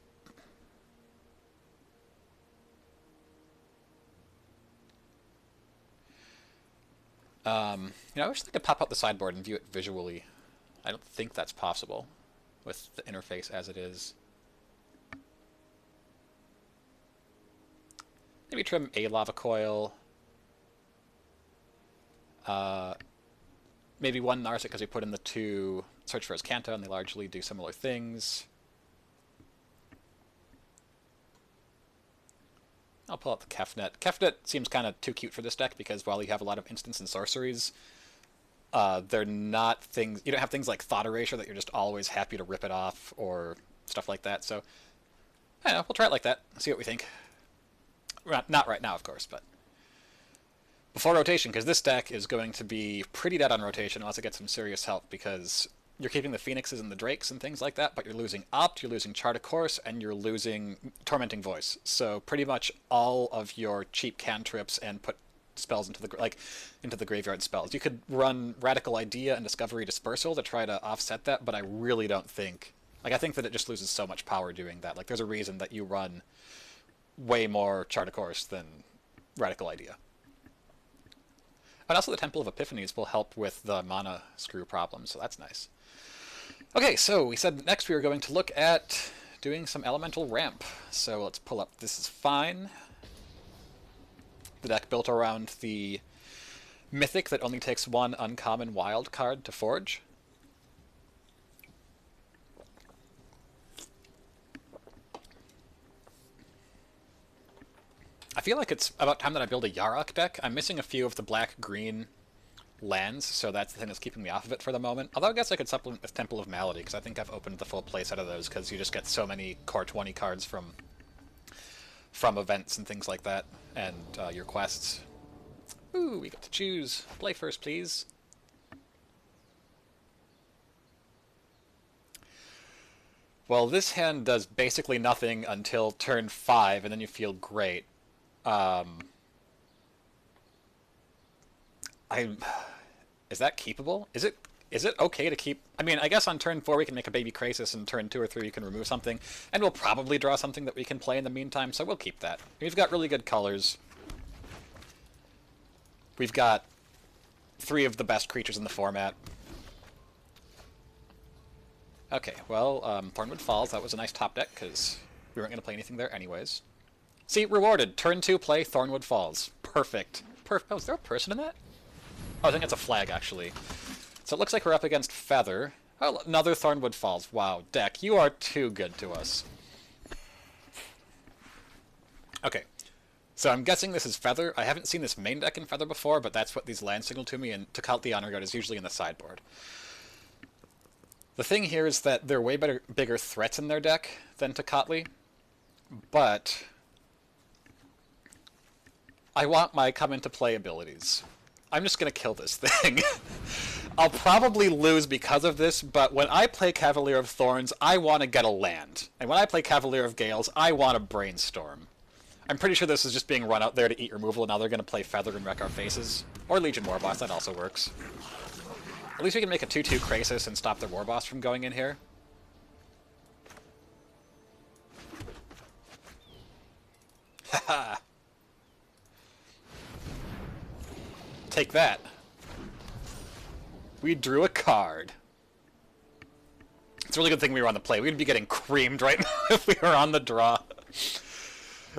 You know, I wish they could pop out the sideboard and view it visually. I don't think that's possible with the interface as it is. Maybe trim a Lava Coil. Maybe one Narset because we put in the 2 Search for Azcanta and they largely do similar things. I'll pull out the Kefnet. Kefnet seems kind of too cute for this deck because while you have a lot of instants and sorceries, they're not things... You don't have things like Thought Erasure that you're just always happy to rip it off or stuff like that. So, I don't know, we'll try it like that. See what we think. Not right now, of course, but before rotation, because this deck is going to be pretty dead on rotation unless it gets some serious help, because you're keeping the Phoenixes and the Drakes and things like that, but you're losing Opt, you're losing Chart of Course, and you're losing Tormenting Voice. So pretty much all of your cheap cantrips and put spells into the graveyard spells. You could run Radical Idea and Discovery Dispersal to try to offset that, but I really don't think... Like, I think that it just loses so much power doing that. Like, there's a reason that you run way more Chart of Course than Radical Idea. And also the Temple of Epiphanies will help with the mana screw problem, so that's nice. Okay, so we said next we were going to look at doing some elemental ramp. So let's pull up This Is Fine. The deck built around the mythic that only takes one uncommon wild card to forge. I feel like it's about time that I build a Yarok deck. I'm missing a few of the black-green lands, so that's the thing that's keeping me off of it for the moment. Although I guess I could supplement with Temple of Malady, because I think I've opened the full playset of those, because you just get so many Core 20 cards from events and things like that, and your quests. Ooh, we get to choose. Play first, please. Well, this hand does basically nothing until turn 5, and then you feel great. Is that keepable? Is it okay to keep? I mean, I guess on turn 4 we can make a Baby Crisis, and turn 2 or 3 you can remove something, and we'll probably draw something that we can play in the meantime, so we'll keep that. We've got really good colors. We've got 3 of the best creatures in the format. Okay, well, Thornwood Falls, that was a nice top deck, because we weren't going to play anything there anyways. See, rewarded. Turn 2 play Thornwood Falls. Perfect. Oh, is there a person in that? Oh, I think it's a flag, actually. So it looks like we're up against Feather. Oh, another Thornwood Falls. Wow, deck, you are too good to us. Okay, so I'm guessing this is Feather. I haven't seen this main deck in Feather before, but that's what these lands signal to me, and Tocatli the Honor Guard is usually in the sideboard. The thing here is that they're way bigger threats in their deck than Tocatli, but I want my come into play abilities. I'm just going to kill this thing. I'll probably lose because of this, but when I play Cavalier of Thorns, I want to get a land. And when I play Cavalier of Gales, I want to brainstorm. I'm pretty sure this is just being run out there to eat removal, and now they're going to play Feather and wreck our faces. Or Legion Warboss, that also works. At least we can make a 2-2 Krasis and stop their Warboss from going in here. Haha! Take that. We drew a card. It's a really good thing we were on the play. We'd be getting creamed right now if we were on the draw.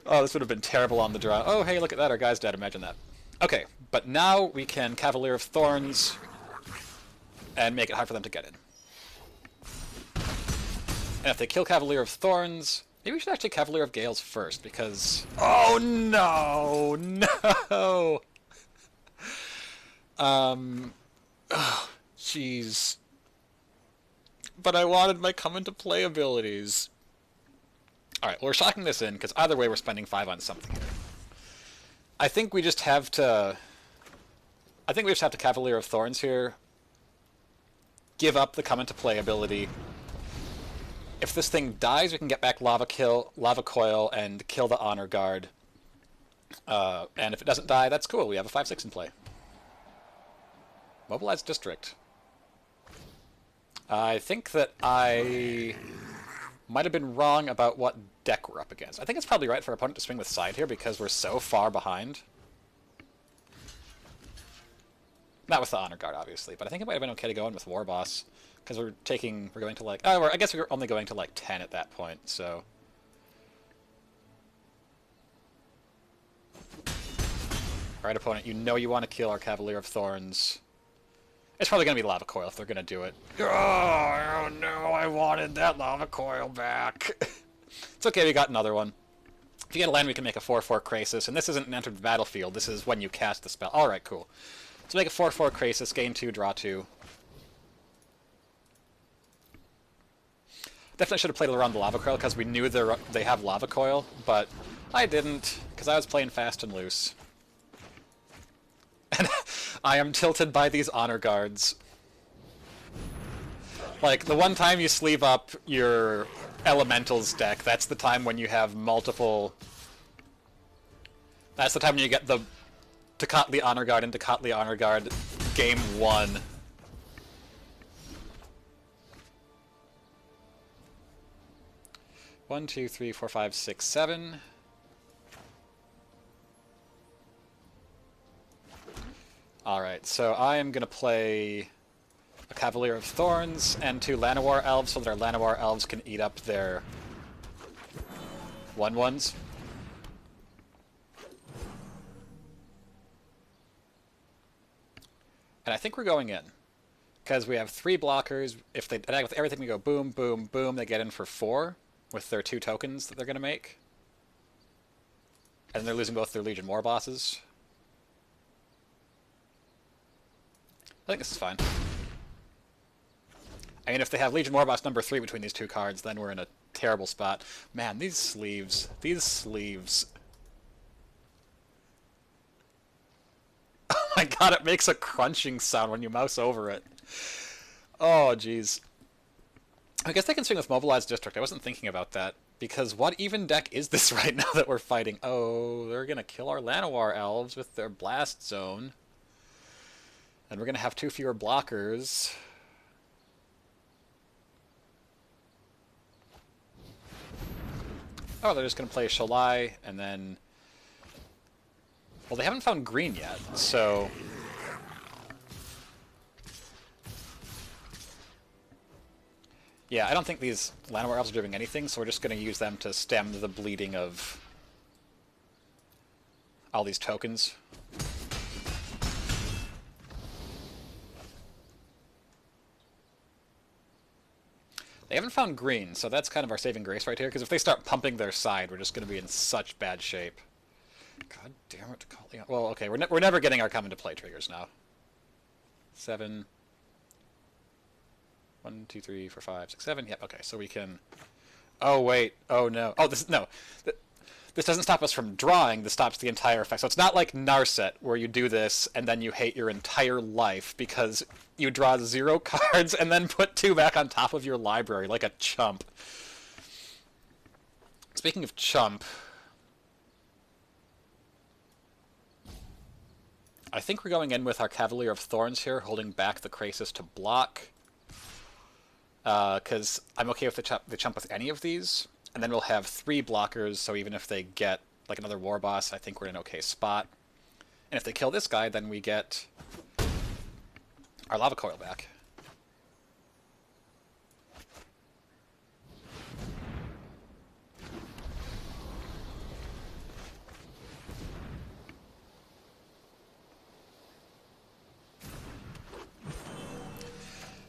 Oh, this would have been terrible on the draw. Oh, hey, look at that. Our guy's dead. Imagine that. Okay, but now we can Cavalier of Thorns and make it hard for them to get in. And if they kill Cavalier of Thorns, maybe we should actually Cavalier of Gales first, because... Oh, no! No! Oh, jeez. But I wanted my come into play abilities. Alright, well, we're shocking this in, because either way we're spending 5 on something here. I think we just have to... Cavalier of Thorns here. Give up the come into play ability. If this thing dies, we can get back Lava Coil, and kill the Honor Guard. And if it doesn't die, that's cool. We have a 5-6 in play. Mobilize District. I think that I might have been wrong about what deck we're up against. I think it's probably right for our opponent to swing with Side here because we're so far behind. Not with the Honor Guard, obviously, but I think it might have been okay to go in with Warboss because we're going to like... Oh, I guess we were only going to like 10 at that point, so... Alright, opponent, you know you want to kill our Cavalier of Thorns. It's probably going to be Lava Coil if they're going to do it. Oh, no, I wanted that Lava Coil back. It's okay, we got another one. If you get a land, we can make a 4-4 Krasis, and this isn't an enter the battlefield, this is when you cast the spell. Alright, cool. So make a 4-4 Krasis, gain 2, draw 2. Definitely should have played around the Lava Coil, because we knew they have Lava Coil, but I didn't, because I was playing fast and loose. And I am tilted by these Honor Guards. Like, the one time you sleeve up your Elementals deck, that's the time when you have multiple... That's the time when you get the Tocatli Honor Guard and Tocatli Honor Guard game 1. One, two, three, four, five, six, 7. Alright, so I am going to play a Cavalier of Thorns and 2 Llanowar Elves so that our Llanowar Elves can eat up their 1/1s. And I think we're going in. Because we have 3 blockers. If they attack with everything, we go boom, boom, boom. They get in for 4 with their 2 tokens that they're going to make. And they're losing both their Legion War bosses. I think this is fine. I mean, if they have Legion War boss number 3 between these 2 cards, then we're in a terrible spot. Man, these sleeves. These sleeves. Oh my god, it makes a crunching sound when you mouse over it. Oh, jeez. I guess they can swing with Mobilized District. I wasn't thinking about that. Because what even deck is this right now that we're fighting? Oh, they're going to kill our Llanowar Elves with their Blast Zone. And we're going to have 2 fewer blockers. Oh, they're just going to play Shalai, and then... Well, they haven't found green yet, so... Yeah, I don't think these Llanowar Elves are doing anything, so we're just going to use them to stem the bleeding of all these tokens. They haven't found green, so that's kind of our saving grace right here, because if they start pumping their side, we're just going to be in such bad shape. God damn it, Kalion. Well, okay, we're never getting our come into play triggers now. 7... 1, 2, 3, 4, 5, 6, 7. Yep, okay, so we can... Oh, wait. Oh, no. Oh, no. This doesn't stop us from drawing. This stops the entire effect. So it's not like Narset, where you do this and then you hate your entire life because you draw 0 cards and then put 2 back on top of your library like a chump. Speaking of chump... I think we're going in with our Cavalier of Thorns here, holding back the Krasis to block. Because I'm okay with the chump with any of these. And then we'll have 3 blockers, so even if they get like another war boss, I think we're in an okay spot. And if they kill this guy, then we get our Lava Coil back.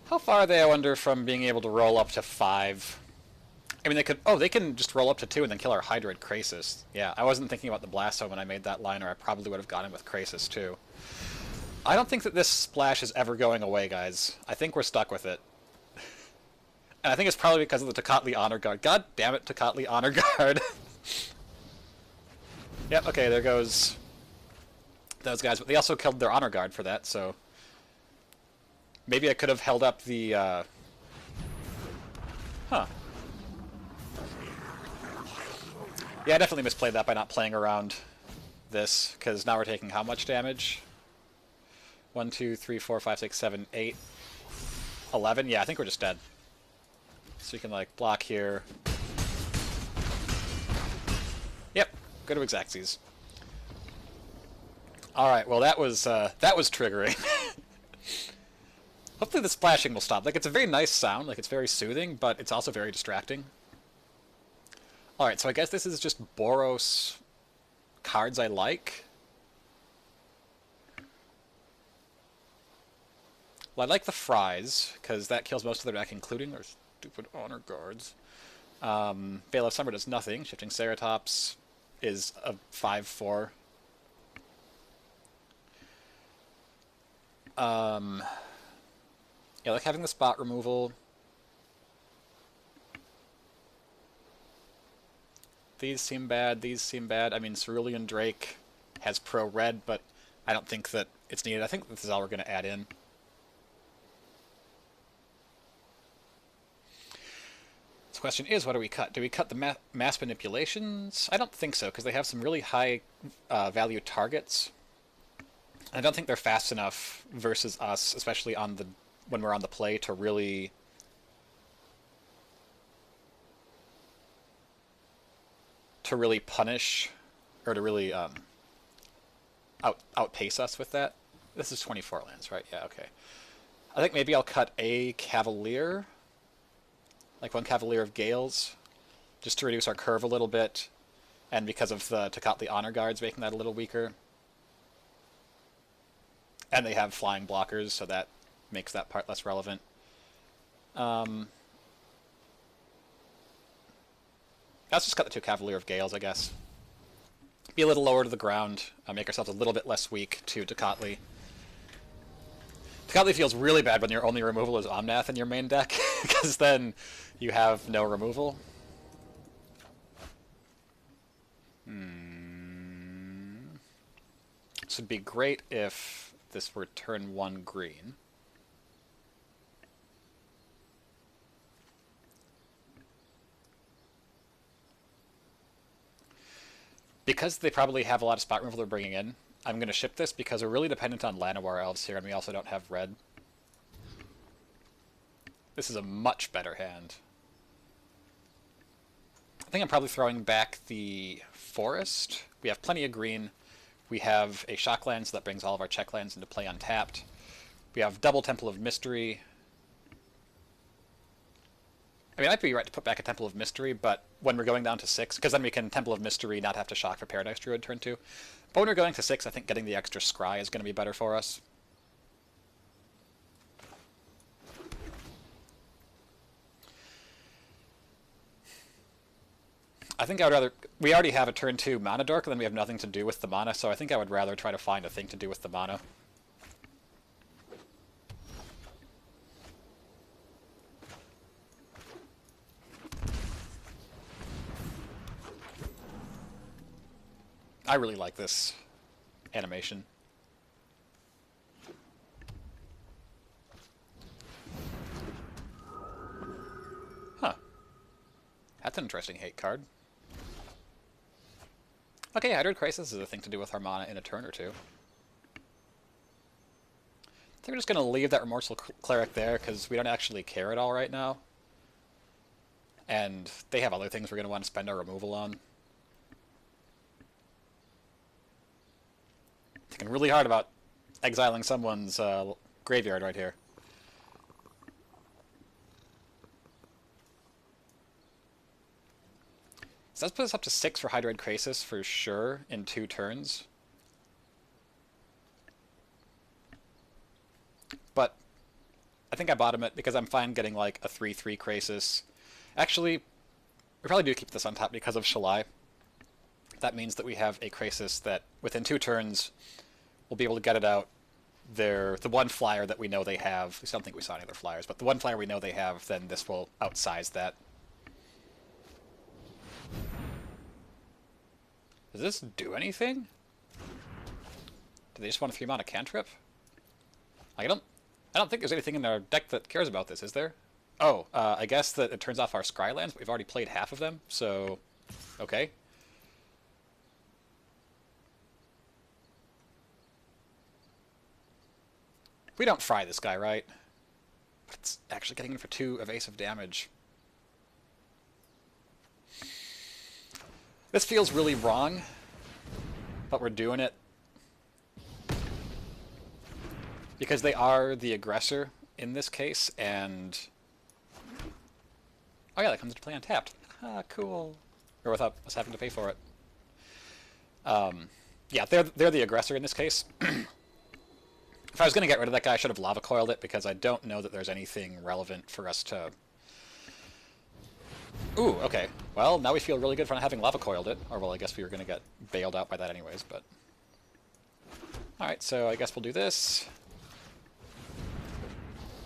How far are they, I wonder, from being able to roll up to 5? I mean, they could... Oh, they can just roll up to 2 and then kill our Hydroid Krasis. Yeah, I wasn't thinking about the Blast Zone when I made that line, or I probably would have gone in with Krasis, too. I don't think that this splash is ever going away, guys. I think we're stuck with it. And I think it's probably because of the Tocatli Honor Guard. God damn it, Tocatli Honor Guard. Yep, okay, there goes those guys. But they also killed their Honor Guard for that, so... Maybe I could have held up the, Huh. Yeah, I definitely misplayed that by not playing around this, because now we're taking how much damage? 1, 2, 3, 4, 5, 6, 7, 8, 11? Yeah, I think we're just dead. So you can, like, block here. Yep, go to Xaxes. Alright, well that was triggering. Hopefully the splashing will stop. Like, it's a very nice sound, like, it's very soothing, but it's also very distracting. Alright, so I guess this is just Boros cards I like. Well, I like the Fries, because that kills most of their deck, including their stupid Honor Guards. Veil of Summer does nothing. Shifting Ceratops is a 5/4. Yeah, like having the spot removal. These seem bad, these seem bad. I mean, Cerulean Drake has pro red, but I don't think that it's needed. I think this is all we're going to add in. So the question is, what do we cut? Do we cut the mass manipulations? I don't think so, because they have some really high value targets. I don't think they're fast enough versus us, especially on the when we're on the play, to really punish or to really outpace us with that. This is 24 lands, right? Yeah, okay. I think maybe I'll cut a Cavalier, like one Cavalier of Gales, just to reduce our curve a little bit, and because of the Tocatli Honor Guards making that a little weaker. And they have flying blockers, so that makes that part less relevant. Let's just cut the 2 Cavalier of Gales, I guess. Be a little lower to the ground, make ourselves a little bit less weak to Tocatli. Tocatli feels really bad when your only removal is Omnath in your main deck, because then you have no removal. This would be great if this were turn 1 green. Because they probably have a lot of spot removal they're bringing in, I'm going to ship this because we're really dependent on Llanowar Elves here, and we also don't have red. This is a much better hand. I think I'm probably throwing back the Forest. We have plenty of green. We have a Shockland, so that brings all of our check lands into play untapped. We have double Temple of Mystery. I mean, it might be right to put back a Temple of Mystery, but when we're going down to 6, because then we can Temple of Mystery, not have to shock for Paradise Druid turn 2. But when we're going to 6, I think getting the extra Scry is going to be better for us. I think I would rather... We already have a turn 2 Mana Dork, and then we have nothing to do with the mana, so I think I would rather try to find a thing to do with the mana. I really like this animation. Huh. That's an interesting hate card. Okay, Hydroid Crisis is a thing to do with our mana in a turn or two. I think we're just going to leave that Remorseful Cleric there, because we don't actually care at all right now. And they have other things we're going to want to spend our removal on. Thinking really hard about exiling someone's graveyard right here. So let's put us up to 6 for Hydroid Krasis for sure in 2 turns. But I think I bottom it because I'm fine getting like a 3/3 Krasis. Actually, we probably do keep this on top because of Shalai. That means that we have a Krasis that within 2 turns we'll be able to get it out. The one flyer that we know they have, I don't think we saw any other flyers, but the one flyer we know they have, then this will outsize that. Does this do anything? Do they just want a 3-mana cantrip? I don't think there's anything in our deck that cares about this, is there? Oh, I guess that it turns off our Scrylands, but we've already played half of them, so... Okay. We don't fry this guy, right? But it's actually getting in for 2 evasive damage. This feels really wrong, but we're doing it. Because they are the aggressor in this case, and... Oh yeah, that comes into play untapped. Ah, cool. Or without us having to pay for it. Yeah, they're the aggressor in this case. If I was going to get rid of that guy, I should have lava coiled it, because I don't know that there's anything relevant for us to... Ooh, okay. Well, now we feel really good for not having lava coiled it. Or, well, I guess we were going to get bailed out by that anyways, but... Alright, so I guess we'll do this.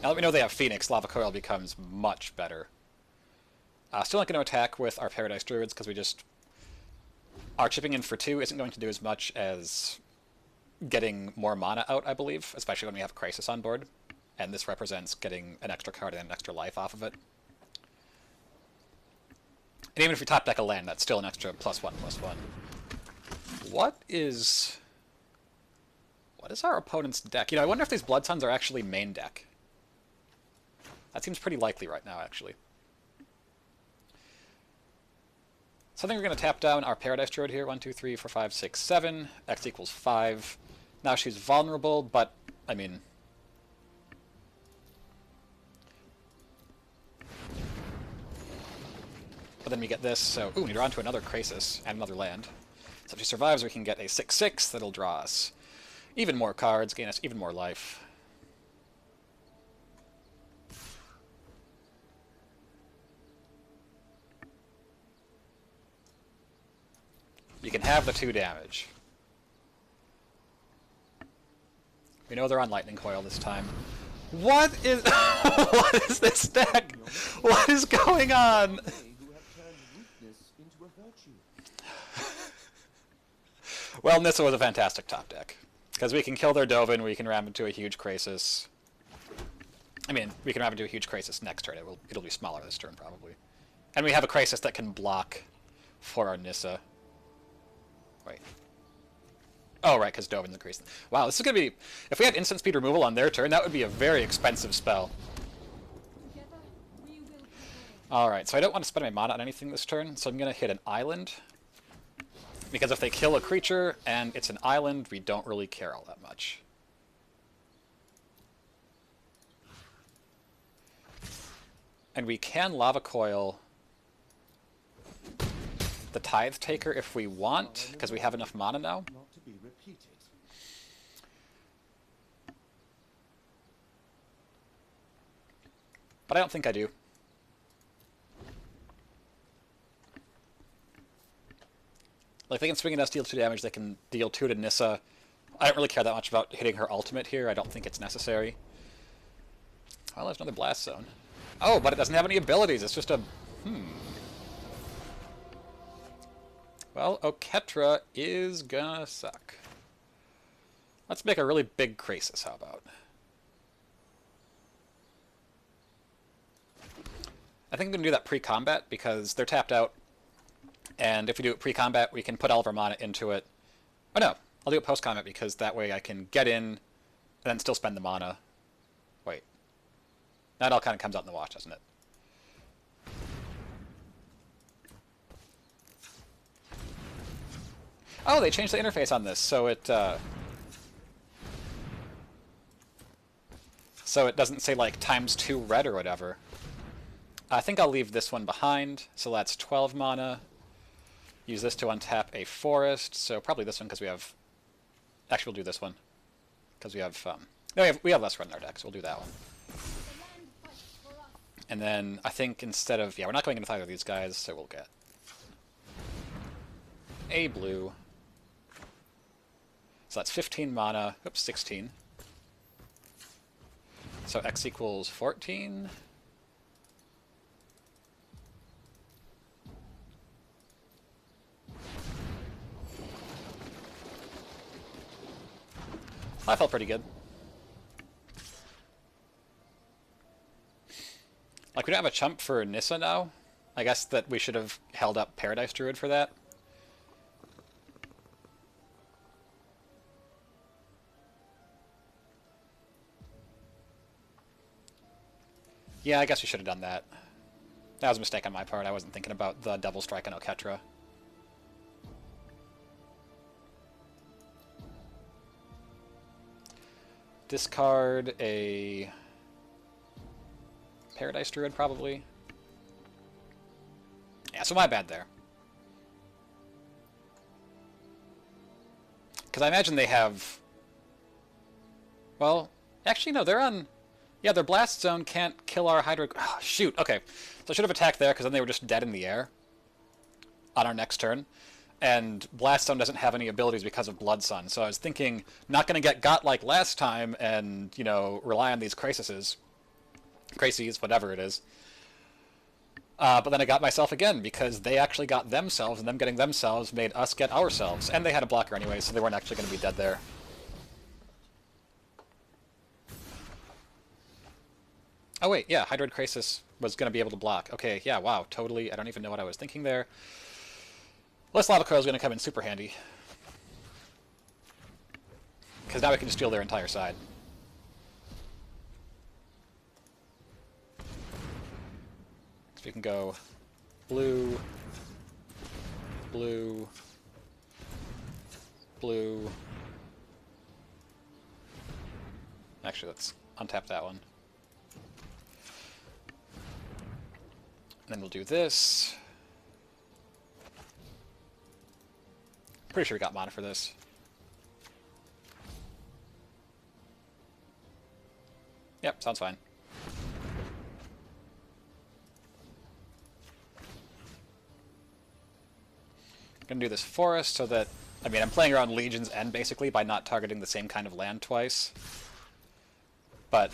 Now that we know they have Phoenix, lava coil becomes much better. Still not going to attack with our Paradise Druids, because we just... Our chipping in for 2 isn't going to do as much as getting more mana out, I believe, especially when we have Crisis on board. And this represents getting an extra card and an extra life off of it. And even if we top deck a land, that's still an extra +1/+1. What is our opponent's deck? You know, I wonder if these Blood Suns are actually main deck. That seems pretty likely right now, actually. So I think we're going to tap down our Paradise Druid here. 1, 2, 3, 4, 5, 6, 7. X equals 5. Now she's vulnerable, but I mean... But then we get this, so... Ooh, we draw into another Krasis and another land. So if she survives, we can get a 6/6 that'll draw us even more cards, gain us even more life. You can have the 2 damage. We know they're on Lightning Coil this time. What is... what is this deck? What is going on? Well, Nissa was a fantastic top deck. Because we can kill their Dovin, we can ram into a huge Krasis. I mean, we can ram into a huge Krasis next turn. It'll be smaller this turn, probably. And we have a Krasis that can block for our Nissa. Wait. Oh, right, because Dovin's the Krasis. Wow, this is going to be... If we had instant speed removal on their turn, that would be a very expensive spell. Alright, so I don't want to spend my mana on anything this turn, so I'm going to hit an island. Because if they kill a creature and it's an island, we don't really care all that much. And we can Lava Coil the Tithe Taker if we want, because we have enough mana now. Not to be repeated. But I don't think I do. Like, they can swing at us, deal 2 damage, they can deal 2 to Nissa. I don't really care that much about hitting her ultimate here, I don't think it's necessary. Well, there's another Blast Zone. Oh, but it doesn't have any abilities, it's just a... Well, Oketra is gonna suck. Let's make a really big Krasis, how about? I think I'm gonna do that pre-combat, because they're tapped out. And if we do it pre-combat, we can put all of our mana into it. Oh no, I'll do it post-combat because that way I can get in and then still spend the mana. Wait. That all kind of comes out in the wash, doesn't it? Oh, they changed the interface on this, so it doesn't say like ×2 red or whatever. I think I'll leave this one behind, so that's 12 mana. Use this to untap a forest, so probably this one because we have... Actually, we'll do this one. Because we have... No, we have less red in our deck, so we'll do that one. And then I think instead of... Yeah, we're not going into either of these guys, so we'll get a blue. So that's 15 mana. Oops, 16. So X equals 14. I felt pretty good. Like, we don't have a chump for Nissa now. I guess that we should have held up Paradise Druid for that. Yeah, I guess we should have done that. That was a mistake on my part. I wasn't thinking about the double strike on Oketra. Discard a Paradise Druid, probably. Yeah, so my bad there. Because I imagine they have... Well, actually, no, they're on... Yeah, their Blast Zone can't kill our Hydro... Oh, shoot, okay. So I should have attacked there, because then they were just dead in the air on our next turn. And Blast Zone doesn't have any abilities because of Blood Sun. So I was thinking, not going to get got like last time and, you know, rely on these Krasises. Krasis, whatever it is. But then I got myself again, because they actually got themselves, and them getting themselves made us get ourselves. And they had a blocker anyway, so they weren't actually going to be dead there. Oh wait, yeah, Hydroid Krasis was going to be able to block. Okay, yeah, wow, totally. I don't even know what I was thinking there. Well, this Lava Coil is going to come in super handy. Because now we can just steal their entire side. So we can go blue, blue, blue, Actually, let's untap that one. And then we'll do this. Pretty sure we got mana for this. Yep, sounds fine. Gonna do this forest so that, I mean, I'm playing around Legion's End basically by not targeting the same kind of land twice. But,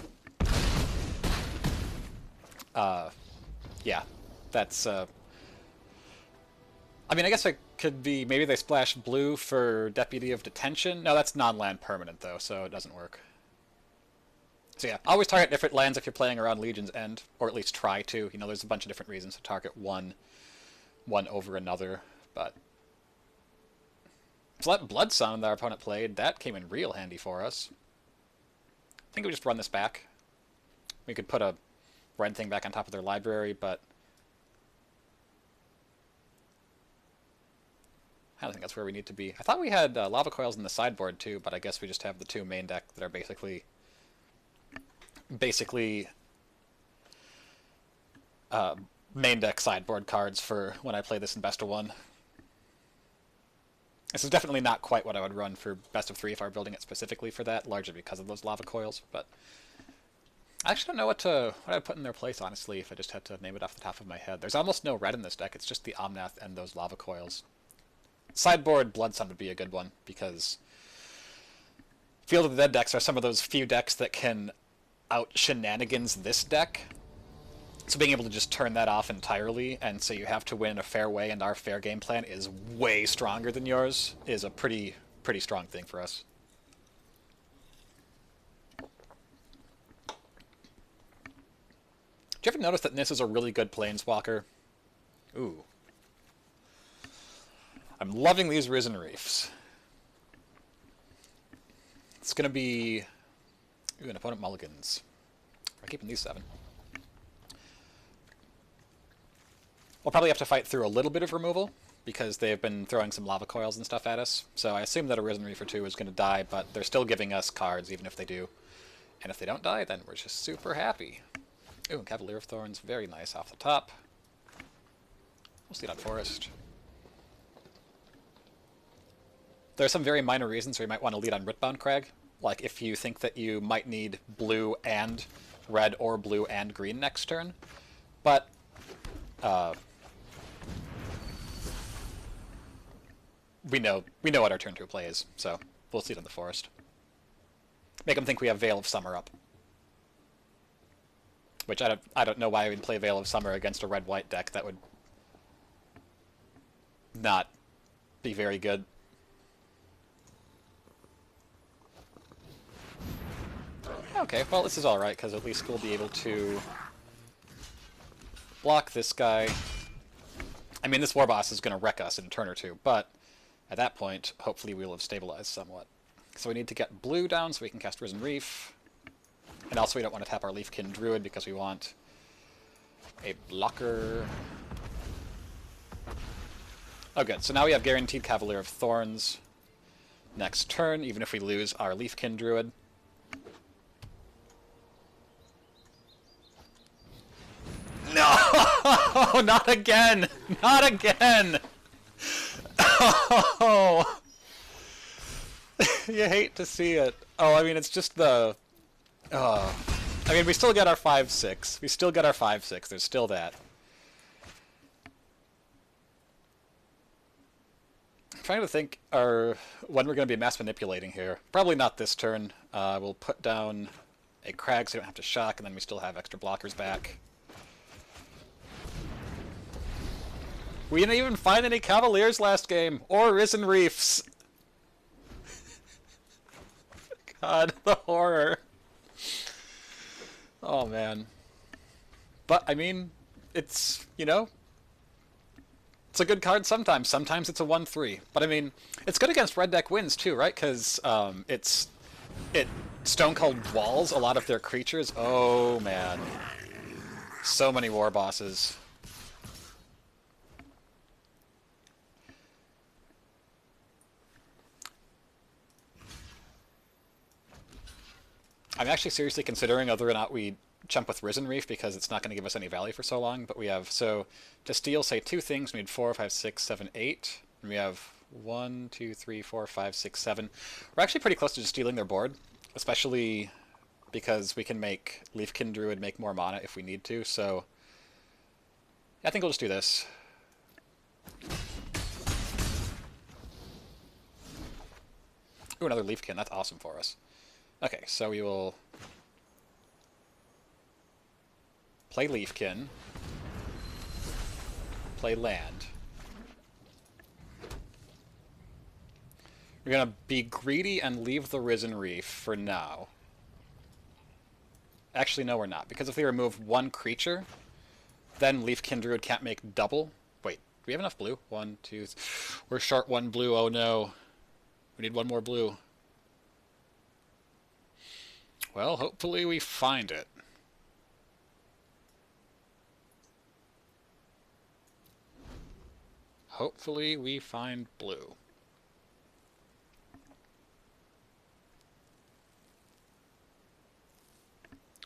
yeah, that's, I mean, I guess it could be, maybe they splash blue for Deputy of Detention. No, that's non-land permanent though, so it doesn't work. So yeah, always target different lands if you're playing around Legion's End, or at least try to. You know, there's a bunch of different reasons to target one over another, but... So that Blood Sun that our opponent played, that came in real handy for us. I think we just run this back. We could put a red thing back on top of their library, but... I don't think that's where we need to be. I thought we had lava coils in the sideboard too, but I guess we just have the two main deck that are basically main deck sideboard cards for when I play this in best of one. This is definitely not quite what I would run for best of three if I were building it specifically for that, largely because of those lava coils, but I actually don't know what I would put in their place, honestly, if I just had to name it off the top of my head. There's almost no red in this deck, it's just the Omnath and those lava coils. Sideboard Blood Sun would be a good one, because Field of the Dead decks are some of those few decks that can out-shenanigans this deck. So being able to just turn that off entirely, and so you have to win a fair way, and our fair game plan is way stronger than yours, is a pretty strong thing for us. Do you ever notice that Nis is a really good Planeswalker? Ooh. I'm loving these Risen Reefs. It's going to be... Ooh, an opponent mulligans. We're keeping these 7. We'll probably have to fight through a little bit of removal, because they've been throwing some lava coils and stuff at us. So I assume that a Risen Reef or 2 is going to die, but they're still giving us cards, even if they do. And if they don't die, then we're just super happy. Ooh, Cavalier of Thorns, very nice off the top. We'll see it on Forest. There are some very minor reasons where you might want to lead on Rootbound Crag. Like if you think that you might need blue and red or blue and green next turn. But we know what our turn 2 play is, so we'll see it on the Forest. Make them think we have Veil of Summer up. Which I don't know why we'd play Veil of Summer against a red-white deck. That would not be very good. Okay, well this is alright, because at least we'll be able to block this guy. I mean, this War Boss is going to wreck us in a turn or two, but at that point, hopefully we'll have stabilized somewhat. So we need to get blue down so we can cast Risen Reef. And also we don't want to tap our Leafkin Druid because we want a blocker. Oh good, so now we have guaranteed Cavalier of Thorns next turn, even if we lose our Leafkin Druid. No! Not again! Not again! Oh! You hate to see it. Oh, I mean, it's just the... I mean, we still get our 5/6. We still get our 5/6. There's still that. I'm trying to think when we're going to be mass manipulating here. Probably not this turn. We'll put down a Crag so we don't have to shock, and then we still have extra blockers back. We didn't even find any Cavaliers last game, or Risen Reefs. God, the horror. Oh, man. But, I mean, it's, you know, it's a good card sometimes. Sometimes it's a 1/3. But, I mean, it's good against red deck wins, too, right? Because it Stone Cold walls a lot of their creatures. Oh, man. So many War Bosses. I'm actually seriously considering whether or not we jump with Risen Reef because it's not going to give us any value for so long. But we have, so to steal, say, 2 things, we need 4, 5, 6, 7, 8. And we have 1, 2, 3, 4, 5, 6, 7. We're actually pretty close to just stealing their board, especially because we can make Leafkin Druid make more mana if we need to. So I think we'll just do this. Ooh, another Leafkin. That's awesome for us. Okay, so we will play Leafkin, play land. We're going to be greedy and leave the Risen Reef for now. Actually, no, we're not, because if we remove one creature, then Leafkin Druid can't make double. Wait, do we have enough blue? 1, 2, we're short 1 blue. Oh no. We need 1 more blue. Well, hopefully we find it. Hopefully we find blue.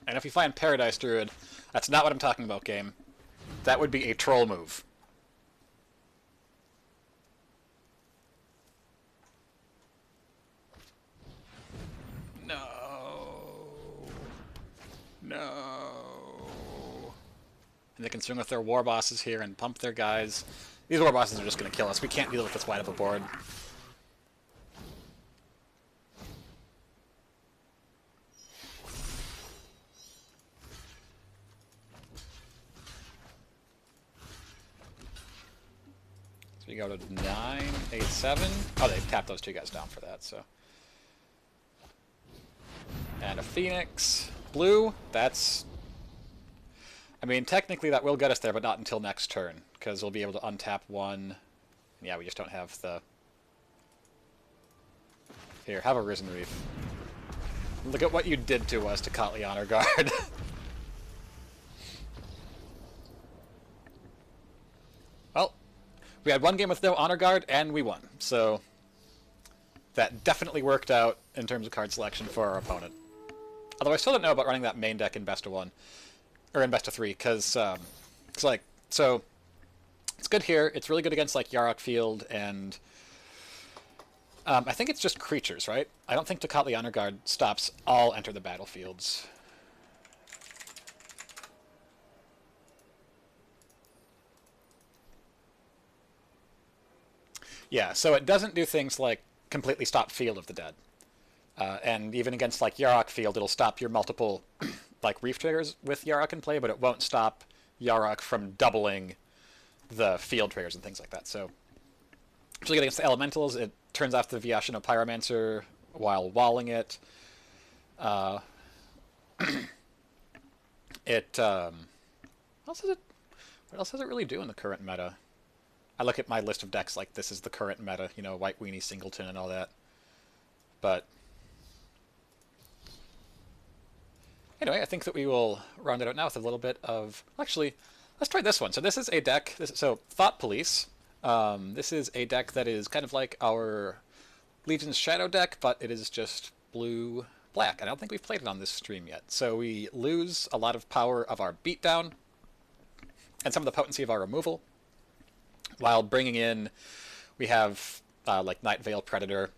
And if we find Paradise Druid, that's not what I'm talking about, game. That would be a troll move. No. No. And they can swing with their war bosses here and pump their guys. These war bosses are just going to kill us. We can't deal with this wide of a board. So we go to 9, 8, 7. Oh, they tapped those 2 guys down for that, so. And a Phoenix. Blue, that's... I mean, technically that will get us there, but not until next turn, because we'll be able to untap 1. Yeah, we just don't have the... Here, have a Risen Reef. Look at what you did to us, Tocatli Honor Guard. Well, we had 1 game with no Honor Guard, and we won, so... That definitely worked out in terms of card selection for our opponent. Although I still don't know about running that main deck in best of 1, or in best of 3, because it's like, so it's good here. It's really good against like Yarok Field, and I think it's just creatures, right? I don't think Tocatli Honor Guard stops all enter the battlefields. Yeah, so it doesn't do things like completely stop Field of the Dead. And even against like Yarok Field, it'll stop your multiple like Reef triggers with Yarok in play, but it won't stop Yarok from doubling the field triggers and things like that. So, actually against the Elementals, it turns off the Vyashino Pyromancer while walling it. What else does it really do in the current meta? I look at my list of decks like this is the current meta, you know, White Weenie, Singleton, and all that. But anyway, I think that we will round it out now with a little bit of... Actually, let's try this one. So this is a deck... So Thought Police. This is a deck that is kind of like our Legion's Shadow deck, but it is just blue-black. I don't think we've played it on this stream yet. So we lose a lot of power of our beatdown and some of the potency of our removal, while bringing in... We have like Night Veil Predator.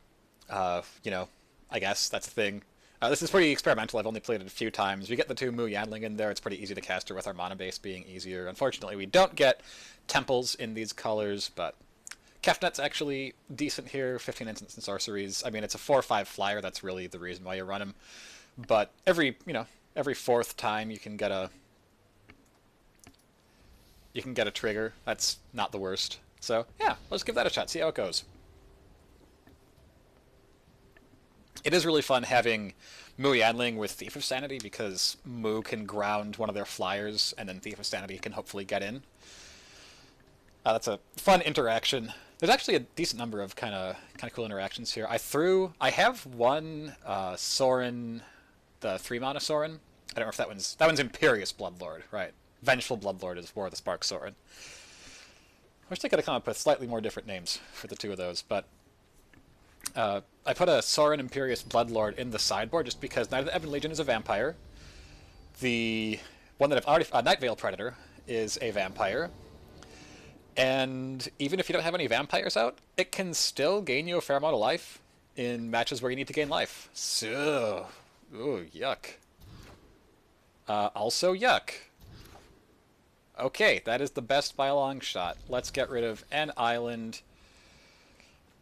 You know, I guess that's the thing. This is pretty experimental. I've only played it a few times. We get the 2 Mu Yanling in there. It's pretty easy to cast her with our mana base being easier. Unfortunately, we don't get temples in these colors, but Kefnet's actually decent here. 15 instants and sorceries. I mean, it's a 4/5 flyer. That's really the reason why you run him. But every 4th time you can get a trigger. That's not the worst. So yeah, let's give that a shot. See how it goes. It is really fun having Mu Yanling with Thief of Sanity, because Mu can ground one of their flyers, and then Thief of Sanity can hopefully get in. That's a fun interaction. There's actually a decent number of kind of cool interactions here. I have one Sorin, the 3-mana Sorin. I don't know if that one's Imperious Bloodlord, right? Vengeful Bloodlord is War of the Spark Sorin. I wish they could have come up with slightly more different names for the 2 of those, but I put a Sorin Imperious Bloodlord in the sideboard just because Knight of the Ebon Legion is a vampire. The one that I've already... Night Veil Predator is a vampire. And even if you don't have any vampires out, it can still gain you a fair amount of life in matches where you need to gain life. So... Ooh, yuck. Also yuck. Okay, that is the best by a long shot. Let's get rid of an island.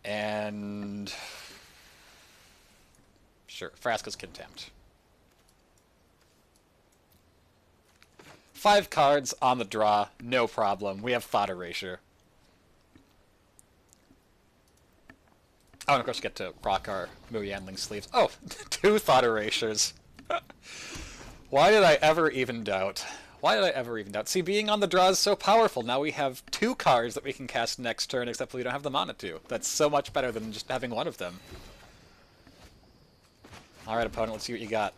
And... Sure, Vraska's Contempt. 5 cards on the draw, no problem. We have Thought Erasure. Oh, and of course we get to rock our Mu Yanling sleeves. Oh, 2 Thought Erasures. Why did I ever even doubt? Why did I ever even doubt? See, being on the draw is so powerful. Now we have 2 cards that we can cast next turn, except we don't have the mana to. That's so much better than just having one of them. Alright, opponent, let's see what you got.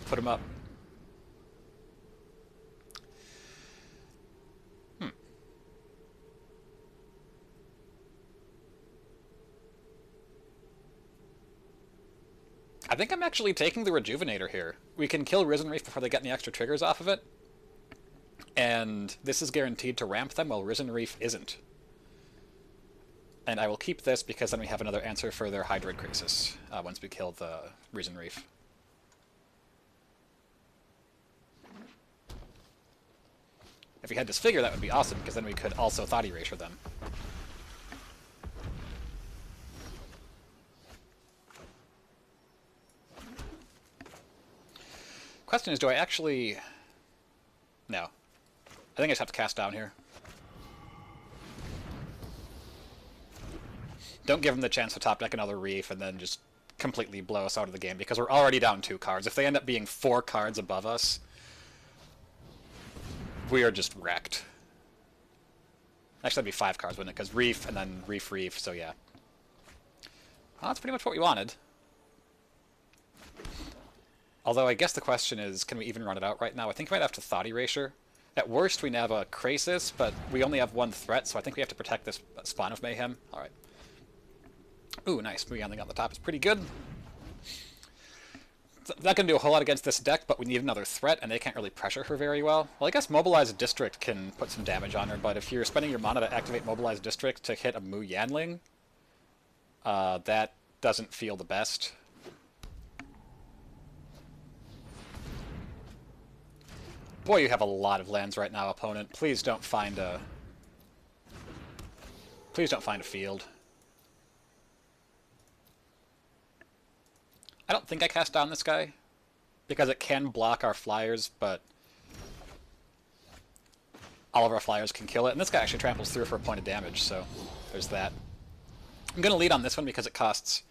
Put him up. I think I'm actually taking the Rejuvenator here. We can kill Risen Reef before they get any extra triggers off of it. And this is guaranteed to ramp them, while Risen Reef isn't. And I will keep this because then we have another answer for their Hydroid Crisis once we kill the Risen Reef. If we had Disfigure, that would be awesome, because then we could also Thought Erasure them. Question is, do I actually... No. I think I just have to cast down here. Don't give them the chance to top deck another Reef and then just completely blow us out of the game, because we're already down 2 cards. If they end up being 4 cards above us, we are just wrecked. Actually, that'd be 5 cards, wouldn't it? Because Reef and then Reef, so yeah. Well, that's pretty much what we wanted. Although I guess the question is, can we even run it out right now? I think we might have to Thought Erasure. At worst, we have a Krasis, but we only have 1 threat, so I think we have to protect this Spawn of Mayhem. Alright. Ooh, nice. Mu Yanling on the top is pretty good. Not going to do a whole lot against this deck, but we need another threat, and they can't really pressure her very well. Well, I guess Mobilized District can put some damage on her, but if you're spending your mana to activate Mobilized District to hit a Mu Yanling, that doesn't feel the best. Boy, you have a lot of lands right now, opponent. Please don't find a... Please don't find a field. I don't think I cast down this guy, because it can block our flyers, but all of our flyers can kill it. And this guy actually tramples through for a point of damage, so there's that. I'm going to lead on this one because it costs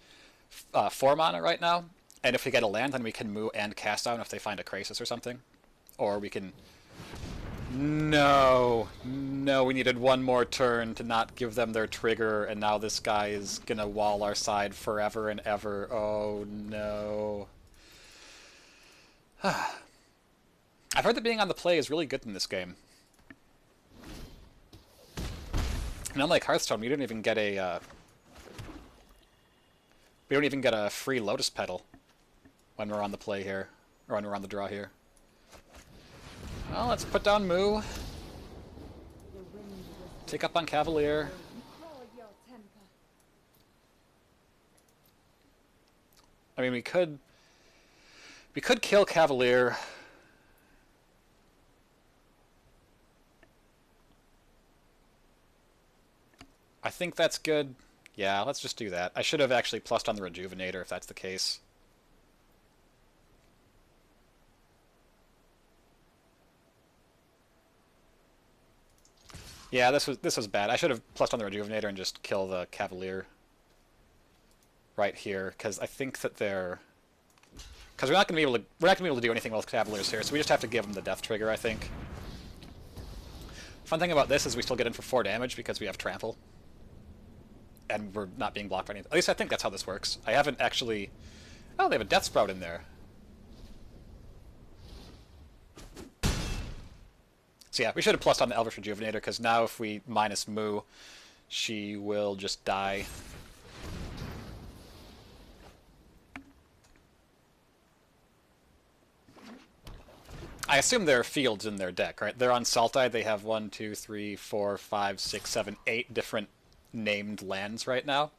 4 mana right now, and if we get a land, then we can move and cast down if they find a Krasis or something. Or we can... No, we needed 1 more turn to not give them their trigger, and now this guy is gonna wall our side forever and ever. Oh no. I've heard that being on the play is really good in this game. And unlike Hearthstone, we don't even get a free Lotus Petal when we're on the play here, or when we're on the draw here. Well, let's put down Mu. Take up on Cavalier. I mean, we could kill Cavalier. I think that's good. Yeah, let's just do that. I should have actually plussed on the Rejuvenator if that's the case. Yeah, this was bad. I should have plussed on the Rejuvenator and just kill the Cavalier right here, because I think that they're... Because we're not going to be able to do anything with Cavaliers here, so we just have to give them the death trigger, I think. Fun thing about this is we still get in for 4 damage because we have Trample. And we're not being blocked by anything. At least I think that's how this works. I haven't actually... Oh, they have a Death Sprout in there. So yeah, we should have plussed on the Elvish Rejuvenator, because now if we minus Mu, she will just die. I assume there are fields in their deck, right? They're on Sultai. They have 1, 2, 3, 4, 5, 6, 7, 8 different named lands right now.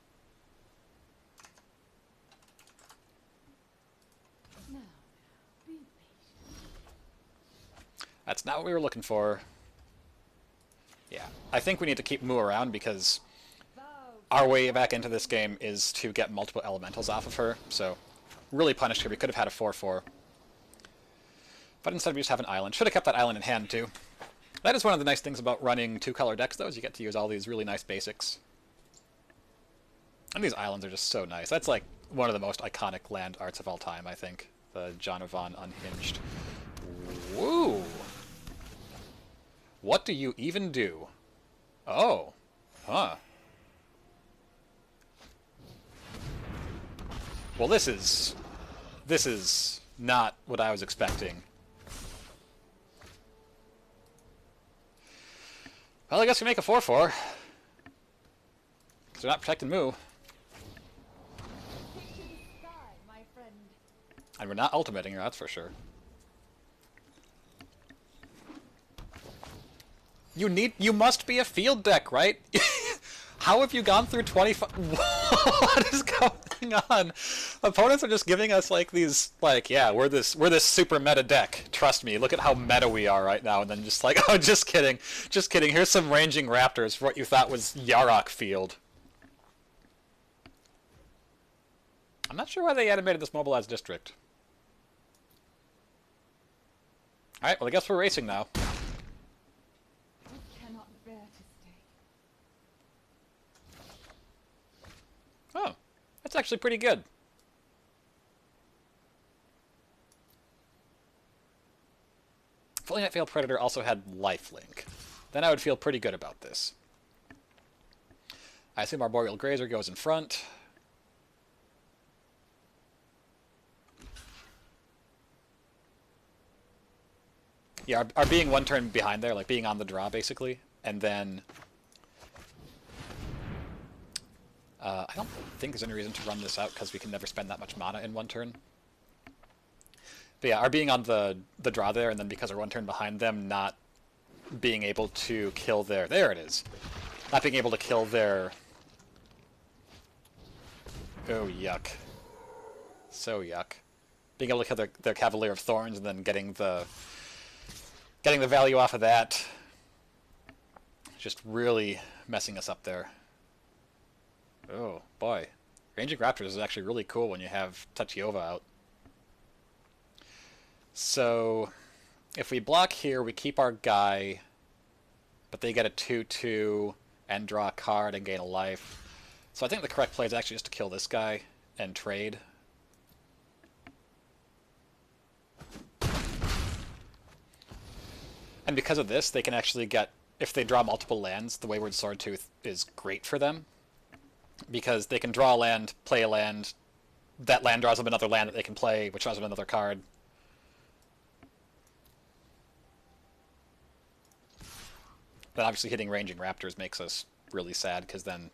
Now, be patient. That's not what we were looking for. Yeah, I think we need to keep Mu around because our way back into this game is to get multiple elementals off of her, so really punished her. We could have had a 4-4. But instead we just have an island. Should have kept that island in hand too. That is one of the nice things about running two-color decks, though, is you get to use all these really nice basics. And these islands are just so nice. That's like one of the most iconic land arts of all time, I think. The Jonovan Unhinged. Woo! What do you even do? Oh. Huh. Well, this is not what I was expecting. Well, I guess we make a 4-4. Because they're not protecting Mu. Take to the sky, my friend. And we're not ultimating her, that's for sure. You must be a field deck, right? How have you gone through 25? What is going on? Opponents are just giving us like these, like, yeah, we're this super meta deck. Trust me, look at how meta we are right now. And then just like, oh, just kidding. Here's some ranging raptors for what you thought was Yarok Field. I'm not sure why they animated this mobilized district. Alright, well I guess we're racing now. I cannot bear to stay. Oh, that's actually pretty good. If only Nightveil Predator also had lifelink. Then I would feel pretty good about this. I assume Arboreal Grazer goes in front. Yeah, our being one turn behind there, like being on the draw, basically. And then... I don't think there's any reason to run this out, because we can never spend that much mana in one turn. But yeah, our being on the draw there, and then because we're one turn behind them, not being able to kill their... There it is! Not being able to kill their... Oh, yuck. So yuck. Being able to kill their Cavalier of Thorns, and then getting the value off of that. Just really messing us up there. Oh, boy. Ranging Raptors is actually really cool when you have Tatyova out. So, if we block here, we keep our guy, but they get a 2-2 and draw a card and gain a life. So I think the correct play is actually just to kill this guy and trade. And because of this, they can actually get, if they draw multiple lands, the Wayward Swordtooth is great for them. Because they can draw a land, play a land, that land draws them another land that they can play, which draws them another card. Then obviously hitting Ranging Raptors makes us really sad, because then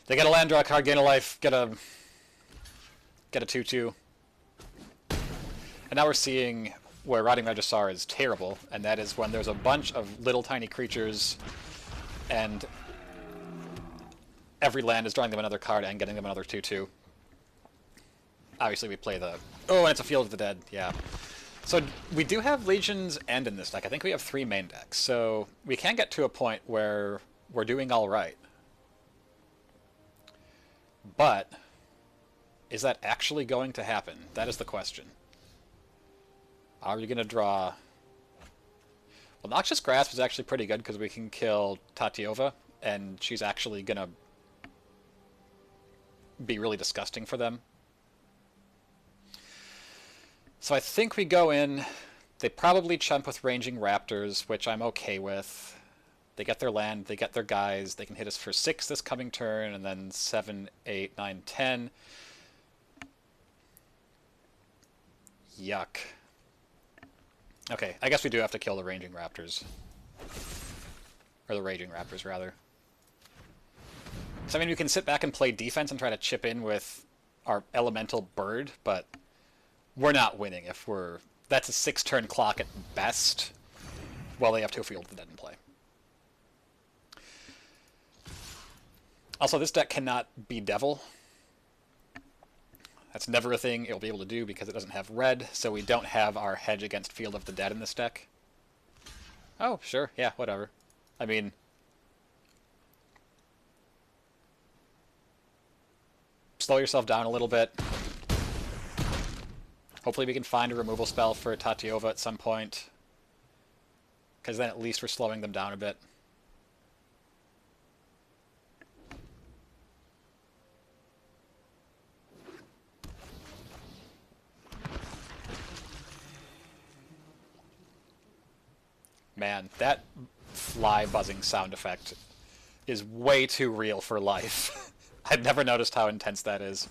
they get a land, draw a card, gain a life, get a 2-2. And now we're seeing where Rotting Regisaur is terrible, and that is when there's a bunch of little tiny creatures, and every land is drawing them another card and getting them another 2-2. Obviously we play the... Oh, and it's a Field of the Dead, yeah. So we do have Legion's End in this deck. I think we have 3 main decks, so we can get to a point where we're doing alright. But, is that actually going to happen? That is the question. Are we going to draw... Well, Noxious Grasp is actually pretty good because we can kill Tatyova, and she's actually going to be really disgusting for them. So I think we go in. They probably chump with Ranging Raptors, which I'm okay with. They get their land, they get their guys, they can hit us for 6 this coming turn, and then 7, 8, 9, 10. Yuck. Okay, I guess we do have to kill the Ranging Raptors. Or the Raging Raptors, rather. So, I mean, we can sit back and play defense and try to chip in with our Elemental Bird, but we're not winning if we're That's a 6-turn clock at best, while they have two Field of the Dead in play. Also, this deck cannot be Devil. That's never a thing it'll be able to do because it doesn't have red, so we don't have our hedge against Field of the Dead in this deck. Oh, sure, yeah, whatever. I mean, slow yourself down a little bit. Hopefully we can find a removal spell for Tatiova at some point, because then at least we're slowing them down a bit. Man, that fly buzzing sound effect is way too real for life. I've never noticed how intense that is.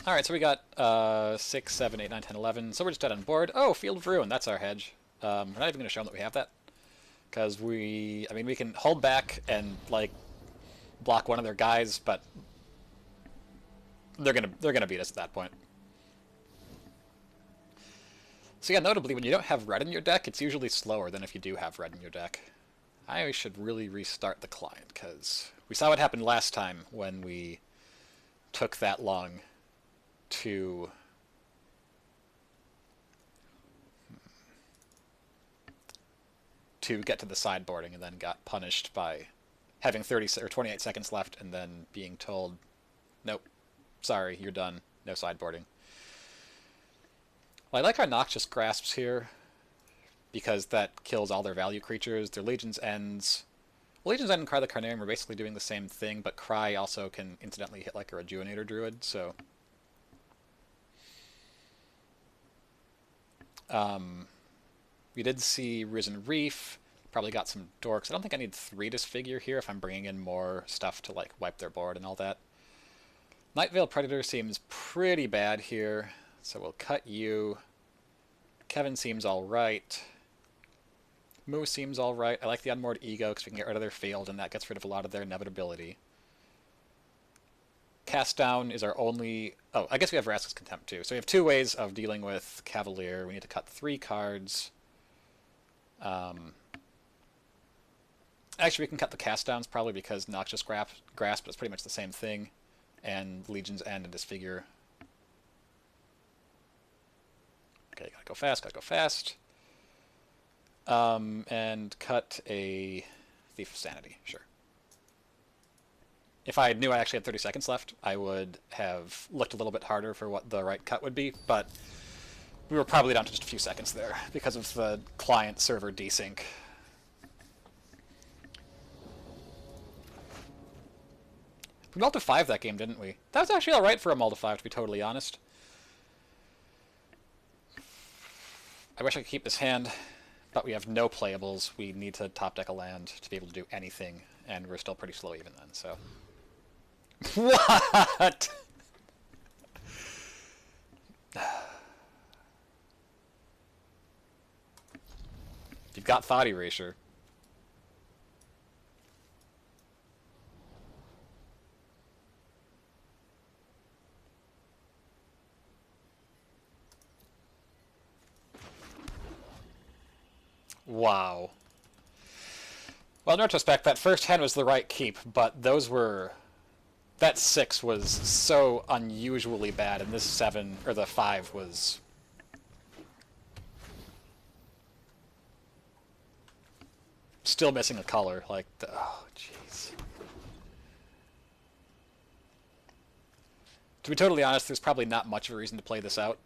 Alright, so we got 6, 7, 8, 9, 10, 11. So we're just dead on board. Oh, Field of Ruin, that's our hedge. We're not even going to show them that we have that. Because we can hold back and, like, block one of their guys, but they're gonna beat us at that point. So yeah, notably, when you don't have red in your deck, it's usually slower than if you do have red in your deck. I should really restart the client, because we saw what happened last time when we took that long to get to the sideboarding, and then got punished by having 30 or 28 seconds left and then being told, nope, sorry, you're done, no sideboarding. Well, I like our Noxious Grasps here, because that kills all their value creatures. Their Legion's Ends... Well, Legion's End and Cry the Carnarium are basically doing the same thing, but Cry also can incidentally hit like a Rejuvenator Druid, so... we did see Risen Reef, probably got some Dorks. I don't think I need 3 Disfigure here if I'm bringing in more stuff to like wipe their board and all that. Nightveil Predator seems pretty bad here. So we'll cut you. Kevin seems alright. Moo seems alright. I like the Unmoored Ego because we can get rid of their field, and that gets rid of a lot of their inevitability. Cast Down is our only... Oh, I guess we have Vraska's Contempt too. So we have 2 ways of dealing with Cavalier. We need to cut 3 cards. Actually, we can cut the Cast Downs probably because Noxious Grasp is pretty much the same thing. And Legion's End and Disfigure. Okay, gotta go fast, gotta go fast. And cut a Thief of Sanity, sure. If I knew I actually had 30 seconds left, I would have looked a little bit harder for what the right cut would be, but we were probably down to just a few seconds there because of the client-server desync. We multi 5 that game, didn't we? That was actually alright for a multi 5, to be totally honest. I wish I could keep this hand, but we have no playables. We need to top deck a land to be able to do anything, and we're still pretty slow even then, so... What?! You've got Thought Erasure. Wow. Well, in retrospect, that first hand was the right keep, but those were... That 6 was so unusually bad, and this 7, or the 5, was... still missing a color, like, oh, jeez. To be totally honest, there's probably not much of a reason to play this out.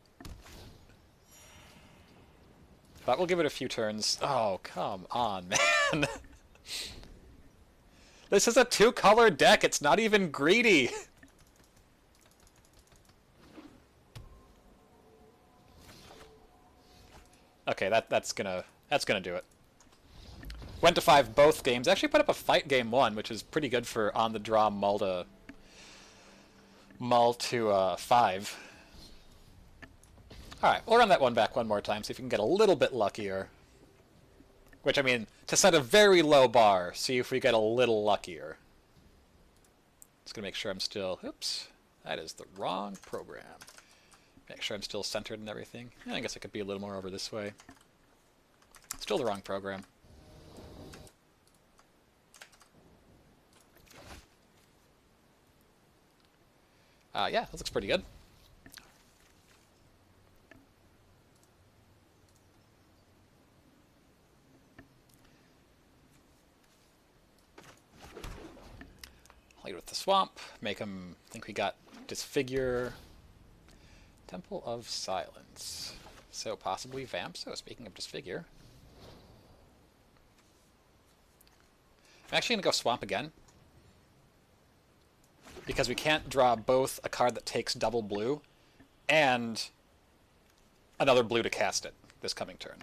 But we'll give it a few turns. Oh, come on, man. This is a 2-color deck. It's not even greedy. Okay, that's gonna do it. Went to 5 both games. Actually put up a fight game 1, which is pretty good for on the draw mull to 5. Alright, we'll run that one back one more time, see if we can get a little bit luckier. Which, I mean, to set a very low bar, see if we get a little luckier. Just gonna make sure I'm still... Oops, that is the wrong program. Make sure I'm still centered and everything. I guess I could be a little more over this way. Still the wrong program. Yeah, that looks pretty good. Lead with the swamp. Make them think we got Disfigure. Temple of Silence. So possibly Vamp. So speaking of Disfigure. I'm actually going to go Swamp again. Because we can't draw both a card that takes double blue and another blue to cast it this coming turn.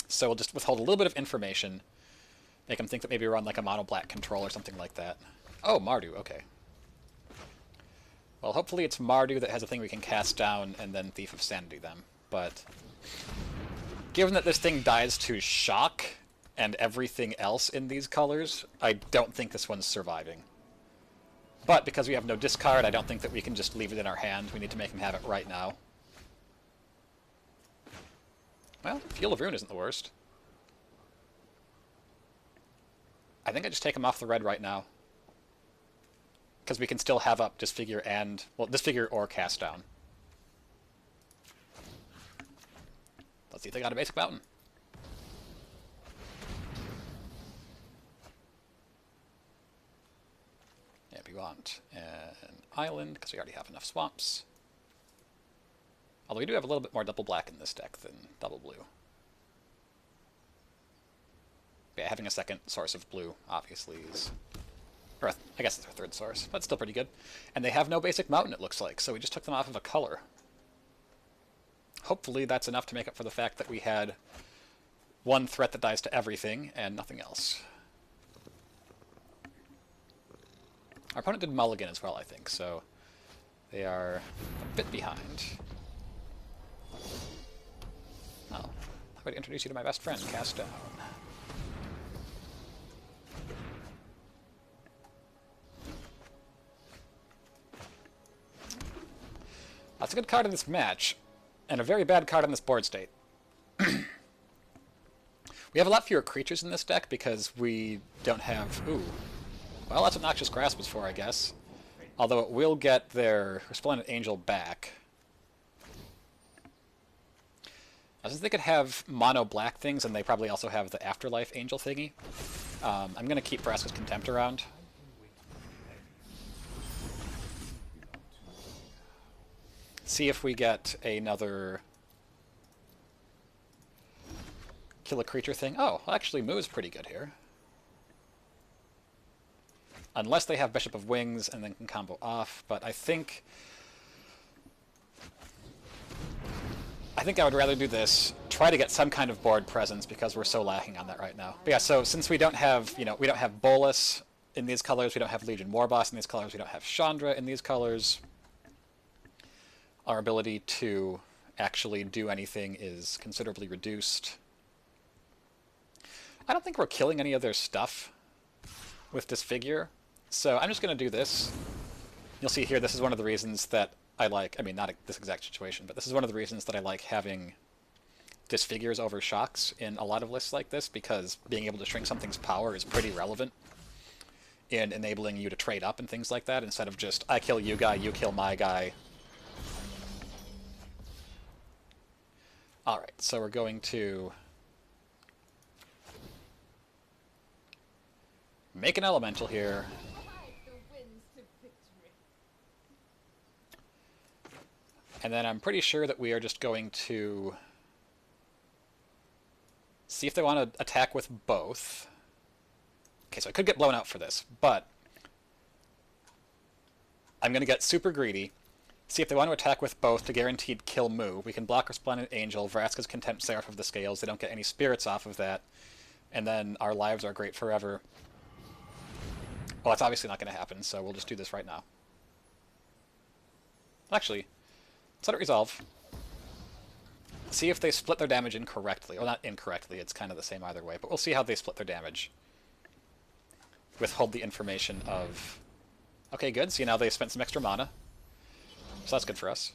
So we'll just withhold a little bit of information. Make them think that maybe we're on like a mono black control or something like that. Oh, Mardu, okay. Well, hopefully it's Mardu that has a thing we can cast down and then Thief of Sanity them. But given that this thing dies to shock and everything else in these colors, I don't think this one's surviving. But because we have no discard, I don't think that we can just leave it in our hand. We need to make him have it right now. Well, Field of Ruin isn't the worst. I think I just take him off the red right now. Because we can still have up Disfigure and... well, Disfigure or Cast Down. Let's see if they got a basic mountain. Yeah, we want an island, because we already have enough swamps. Although we do have a little bit more double black in this deck than double blue. Yeah, having a second source of blue, obviously, is... or I guess it's our third source, but still pretty good. And they have no basic mountain, it looks like, so we just took them off of a color. Hopefully that's enough to make up for the fact that we had one threat that dies to everything and nothing else. Our opponent did mulligan as well, I think, so they are a bit behind. Oh, I would introduce you to my best friend, Cast Down. That's a good card in this match, and a very bad card in this board state. We have a lot fewer creatures in this deck because we don't have... ooh. Well, that's what Noxious Grasp was for, I guess. Although it will get their Resplendent Angel back. Now, since they could have mono black things, and they probably also have the Afterlife Angel thingy, I'm going to keep Vraska's Contempt around. See if we get another kill a creature thing. Oh, actually Moo is pretty good here. Unless they have Bishop of Wings and then can combo off, but I think I would rather do this, try to get some kind of board presence because we're so lacking on that right now. But yeah, so since we don't have, we don't have Bolas in these colors, we don't have Legion Warboss in these colors, we don't have Chandra in these colors, our ability to actually do anything is considerably reduced. I don't think we're killing any of their stuff with Disfigure, so I'm just going to do this. You'll see here, this is one of the reasons that I like, I mean, not this exact situation, but this is one of the reasons that I like having Disfigures over Shocks in a lot of lists like this, because being able to shrink something's power is pretty relevant in enabling you to trade up and things like that, instead of just, I kill you guy, you kill my guy. Alright, so we're going to make an elemental here. And then I'm pretty sure that we are just going to see if they want to attack with both. Okay, so I could get blown out for this, but I'm going to get super greedy. See if they want to attack with both to guaranteed kill Moo. We can block Resplendent Angel, Vraska's Contempt, Seraph of the Scales. They don't get any spirits off of that. And then our lives are great forever. Well, that's obviously not going to happen, so we'll just do this right now. Actually, let's let it resolve. See if they split their damage incorrectly. Well, not incorrectly, it's kind of the same either way, but we'll see how they split their damage. Withhold the information of... okay, good. See, now they spent some extra mana. So that's good for us.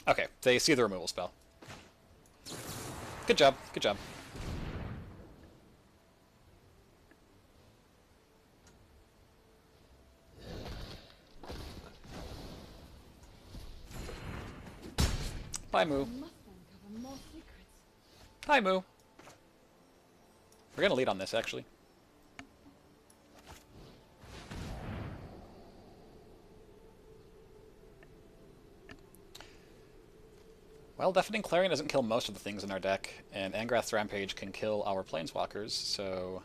Okay, they see the removal spell. Good job, good job. Bye, Moo. I must uncover more secrets. Hi, Moo. We're gonna lead on this, actually. Well, Deafening Clarion doesn't kill most of the things in our deck, and Angrath's Rampage can kill our Planeswalkers, so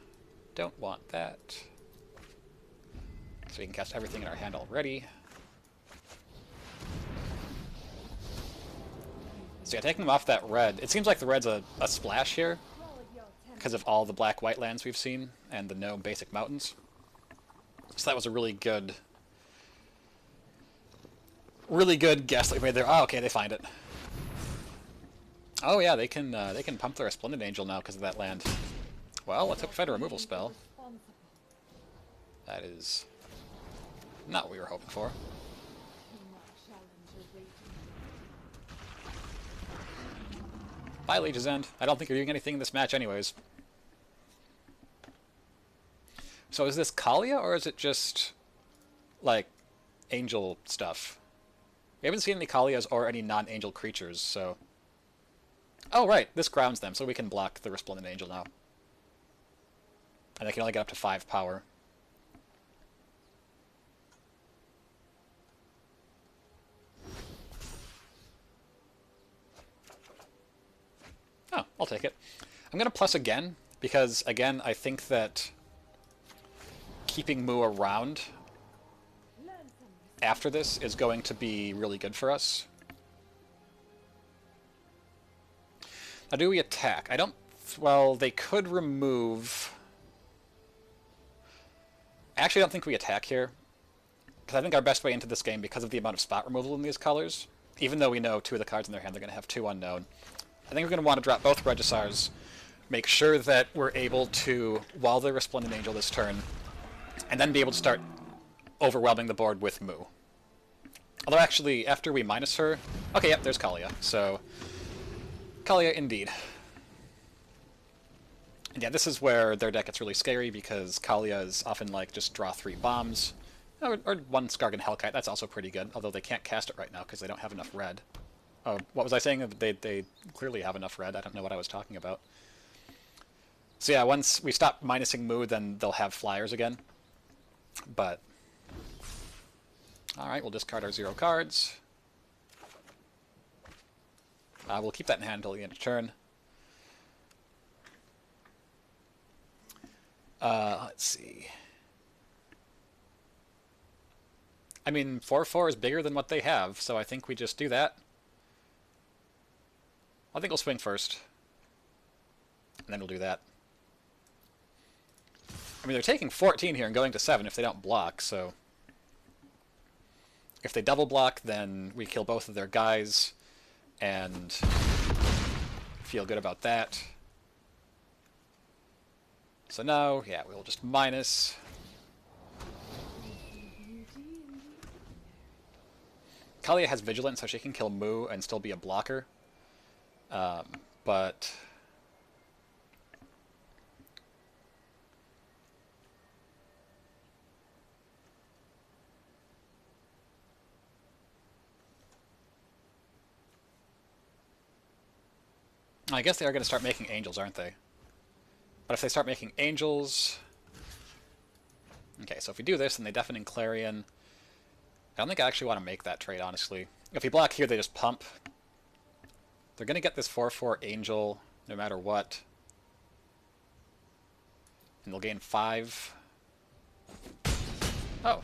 don't want that. So we can cast everything in our hand already. So yeah, taking them off that red, it seems like the red's a splash here, because of all the black-white lands we've seen, and the no basic mountains. So that was a really good guess that we made there. Oh, okay, they find it. Oh yeah, they can pump their Resplendent Angel now because of that land. Well, let's hope we find a removal spell. That is not what we were hoping for. Bye, Liege's End. I don't think you're doing anything in this match anyways. So is this Kaalia, or is it just, like, angel stuff? We haven't seen any Kaalias or any non-angel creatures, so... Oh, right, this grounds them, so we can block the Resplendent Angel now. And they can only get up to 5 power. Oh, I'll take it. I'm going to plus again, because, again, I think that keeping Moo around after this is going to be really good for us. Now, do we attack? I don't... Well, they could remove... I actually don't think we attack here, because I think our best way into this game, because of the amount of spot removal in these colors, even though we know 2 of the cards in their hand, they're going to have 2 unknown, I think we're going to want to drop both Regisars, make sure that we're able to wall the Resplendent Angel this turn, and then be able to start overwhelming the board with Moo. Although actually, after we minus her... Okay, yep, there's Kaalia, so... Kaalia indeed. And yeah, this is where their deck gets really scary, because Kaalia is often like, just draw 3 bombs, or 1 Skargan Hellkite, that's also pretty good, although they can't cast it right now because they don't have enough red. Oh, what was I saying? They clearly have enough red, I don't know what I was talking about. So yeah, once we stop minusing Moo, then they'll have flyers again. But... Alright, we'll discard our 0 cards. We'll keep that in hand until the end of turn. Let's see. I mean, 4/4 is bigger than what they have, so I think we just do that. I think we'll swing first. And then we'll do that. I mean, they're taking 14 here and going to 7 if they don't block, so... If they double block, then we kill both of their guys, and feel good about that. So now, yeah, we'll just minus. Kaalia has Vigilance, so she can kill Moo and still be a blocker. But... I guess they are going to start making angels, aren't they? But if they start making angels... Okay, so if we do this, and they Deafening Clarion... I don't think I actually want to make that trade, honestly. If we block here, they just pump. They're going to get this 4/4 angel, no matter what. And they'll gain 5. Oh.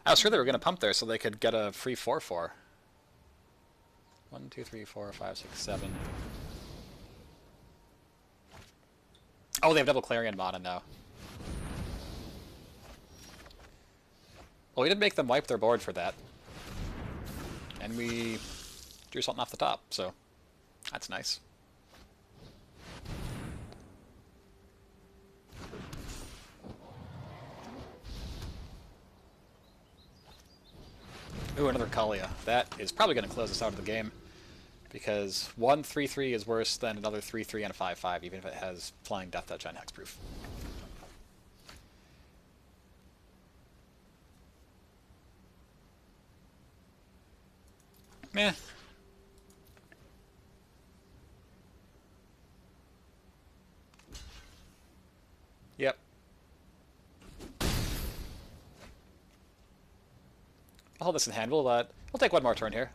I was sure they were going to pump there so they could get a free 4/4. 1, 2, 3, 4, 5, 6, 7. Oh, they have double Clarion mana now. Well, we did make them wipe their board for that. And we drew something off the top, so that's nice. Ooh, another Kalia. That is probably going to close us out of the game, because one 3/3 is worse than another 3/3 and a 5/5, even if it has Flying Death Touch on Hexproof. Meh. Yep. I'll hold this in hand. We'll take one more turn here.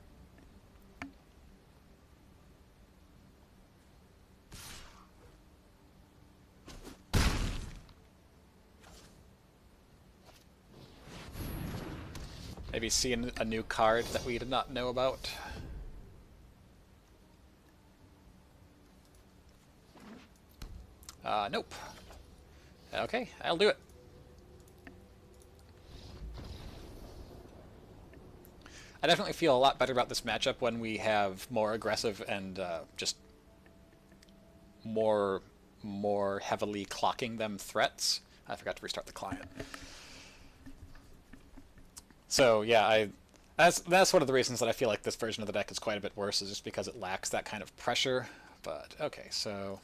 Maybe see a new card that we did not know about. Nope. Okay, I'll do it. I definitely feel a lot better about this matchup when we have more aggressive and just more heavily clocking them threats. I forgot to restart the client. So yeah, that's one of the reasons that I feel like this version of the deck is quite a bit worse, is just because it lacks that kind of pressure. But okay, so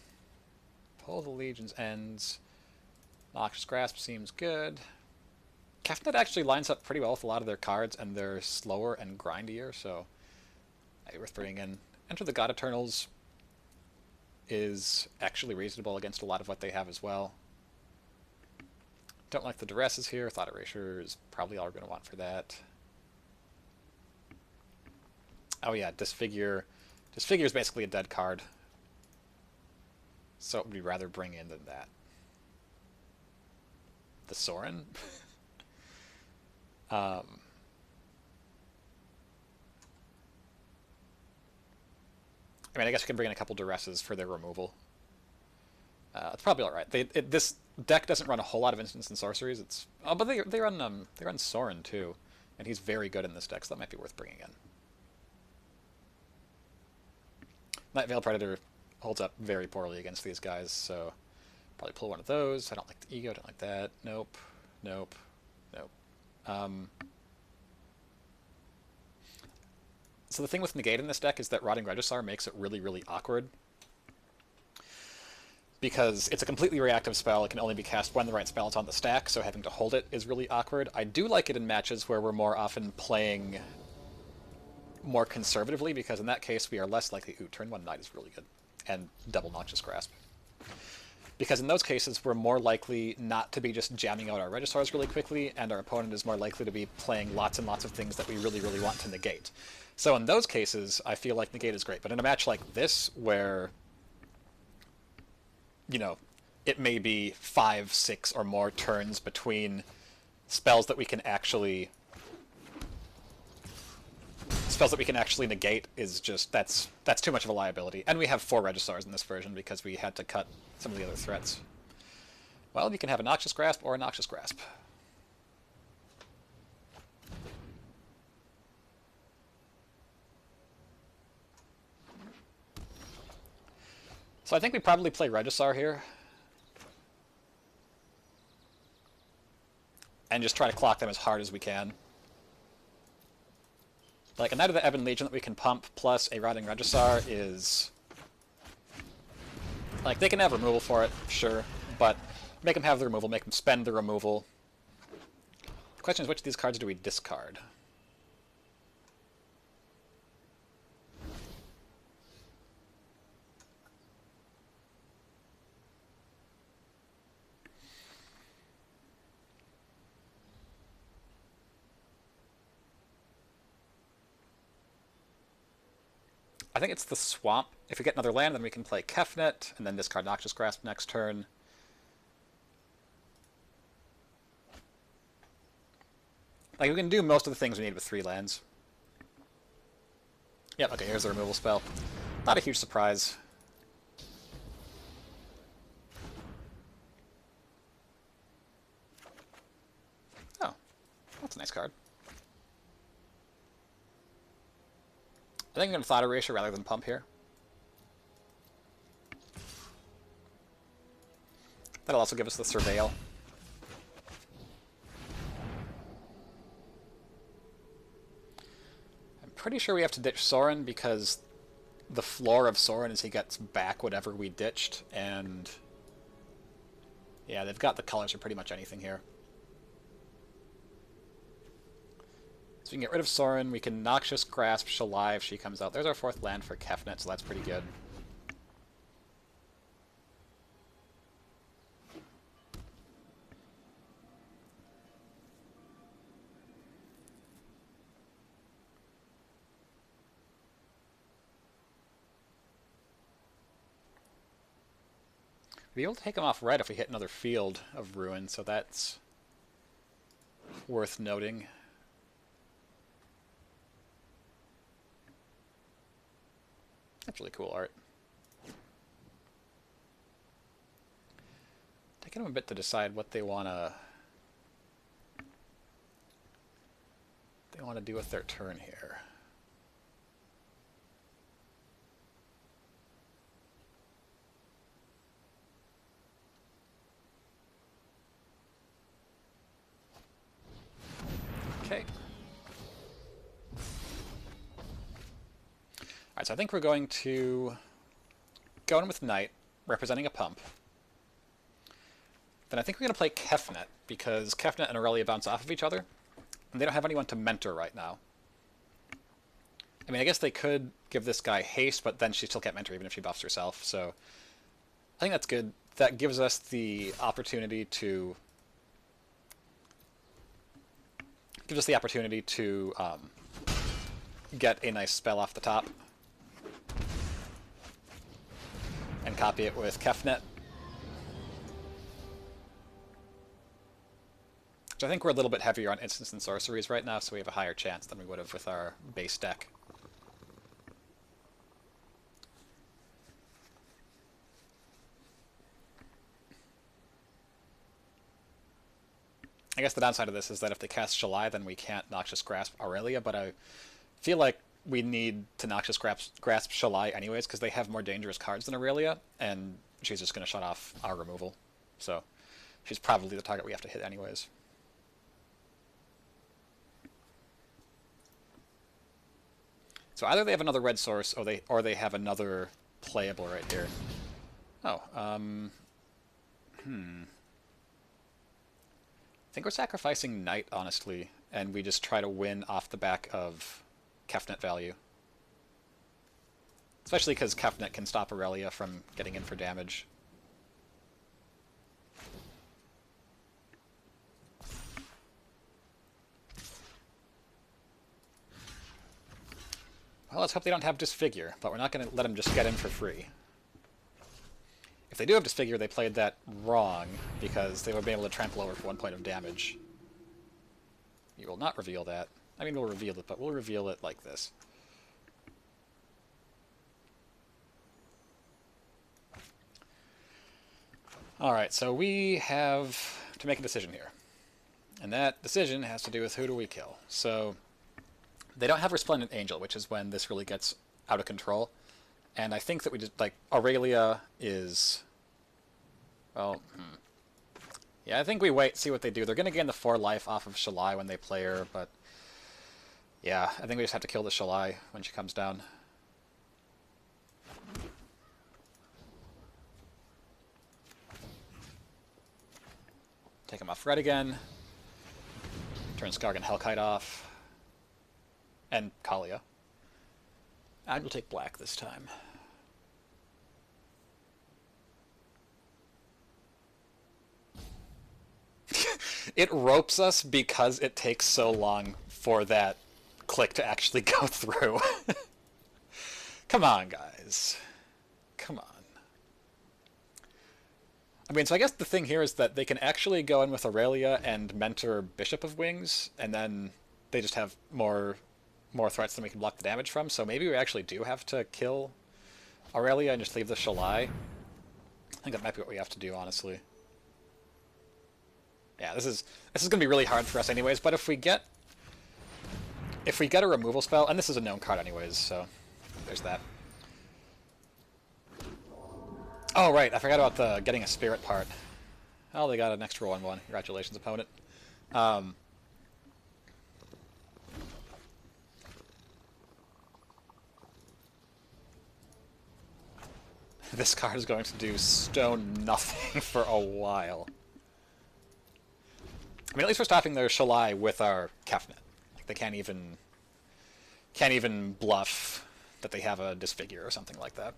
Pull the Legion's Ends. Noxious Grasp seems good. Kefnet actually lines up pretty well with a lot of their cards, and they're slower and grindier, so maybe worth bringing in. Enter the God Eternals is actually reasonable against a lot of what they have as well. Don't like the Duresses here. Thought Erasure is probably all we're going to want for that. Oh yeah, Disfigure. Disfigure is basically a dead card, so it would be rather bring in than that. The Sorin? I mean, I guess we can bring in a couple Duresses for their removal. It's probably all right. This deck doesn't run a whole lot of instants and sorceries. But they run Sorin too, and he's very good in this deck, so that might be worth bringing in. Night Veil Predator holds up very poorly against these guys, so probably pull one of those. I don't like the Ego. Don't like that. Nope. Nope. Nope. So the thing with Negate in this deck is that Rotting Regisaur makes it really, really awkward, because it's a completely reactive spell. It can only be cast when the right spell is on the stack, so having to hold it is really awkward. I do like it in matches where we're more often playing more conservatively, because in that case we are less likely... Ooh, turn 1 Knight is really good. And double Noxious Grasp. Because in those cases we're more likely not to be just jamming out our Regisaurs really quickly, and our opponent is more likely to be playing lots and lots of things that we really, really want to negate. So in those cases, I feel like Negate is great. But in a match like this, where, you know, it may be 5, 6, or more turns between spells that we can actually negate, is just that's too much of a liability. And we have 4 Regisaurs in this version because we had to cut some of the other threats. Well, you can have a Noxious Grasp or a Noxious Grasp. So I think we probably play Regisaur here. And just try to clock them as hard as we can. Like, a Knight of the Ebon Legion that we can pump plus a Rotting Regisaur is... Like, they can have removal for it, sure, but make them have the removal, make them spend the removal. The question is, which of these cards do we discard? I think it's the Swamp. If we get another land, then we can play Kefnet, and then discard Noxious Grasp next turn. Like, we can do most of the things we need with 3 lands. Yep, okay, here's the removal spell. Not a huge surprise. Oh, that's a nice card. I think I'm going to Thought Erasure rather than pump here. That'll also give us the Surveil. pretty sure we have to ditch Soren because the floor of Soren is he gets back whatever we ditched, and yeah, they've got the colors for pretty much anything here. So we can get rid of Soren, we can Noxious Grasp Shalai if she comes out. There's our 4th land for Kefnet, so that's pretty good. We'll be able to take him off red if we hit another Field of Ruin, so that's worth noting. That's really cool art. Taking them a bit to decide what they want to do with their turn here. Okay. Alright, so I think we're going to go in with Knight, representing a pump. Then I think we're going to play Kefnet, because Kefnet and Aurelia bounce off of each other, and they don't have anyone to mentor right now. I mean, I guess they could give this guy haste, but then she still can't mentor even if she buffs herself, so I think that's good. That gives us the opportunity to get a nice spell off the top and copy it with Kefnet. So I think we're a little bit heavier on instants and sorceries right now, so we have a higher chance than we would have with our base deck. I guess the downside of this is that if they cast Shalai, then we can't Noxious Grasp Aurelia, but I feel like we need to Noxious Grasp Shalai anyways, because they have more dangerous cards than Aurelia, and she's just going to shut off our removal. So she's probably the target we have to hit anyways. So either they have another red source, or they have another playable right here. Oh, I think we're sacrificing Knight, honestly, and we just try to win off the back of Kefnet value. Especially because Kefnet can stop Aurelia from getting in for damage. Well, let's hope they don't have Disfigure, but we're not going to let them just get in for free. If they do have Disfigure, they played that wrong, because they would be able to trample over for 1 point of damage. You will not reveal that. I mean, we'll reveal it, but we'll reveal it like this. Alright, so we have to make a decision here. And that decision has to do with who do we kill. So they don't have Resplendent Angel, which is when this really gets out of control. And I think that we just, like, Aurelia is... Well, yeah, I think we wait, see what they do. They're going to gain the 4 life off of Shalai when they play her, but... Yeah, I think we just have to kill the Shalai when she comes down. Take him off red again. Turn Skargan Hellkite off. And Kalia. And we'll take black this time. It ropes us because it takes so long for that click to actually go through. Come on, guys. Come on. I mean, so I guess the thing here is that they can actually go in with Aurelia and mentor Bishop of Wings, and then they just have more threats than we can block the damage from, so maybe we actually do have to kill Aurelia and just leave the Shalai. I think that might be what we have to do, honestly. Yeah, this is going to be really hard for us anyways, but if we get a removal spell, and this is a known card anyways, so there's that. Oh, right, I forgot about the getting a spirit part. Oh, they got an extra 1/1. Congratulations, opponent. This card is going to do stone nothing for a while. I mean, at least we're stopping their Shalai with our Kefnet. Like, they can't even bluff that they have a Disfigure or something like that.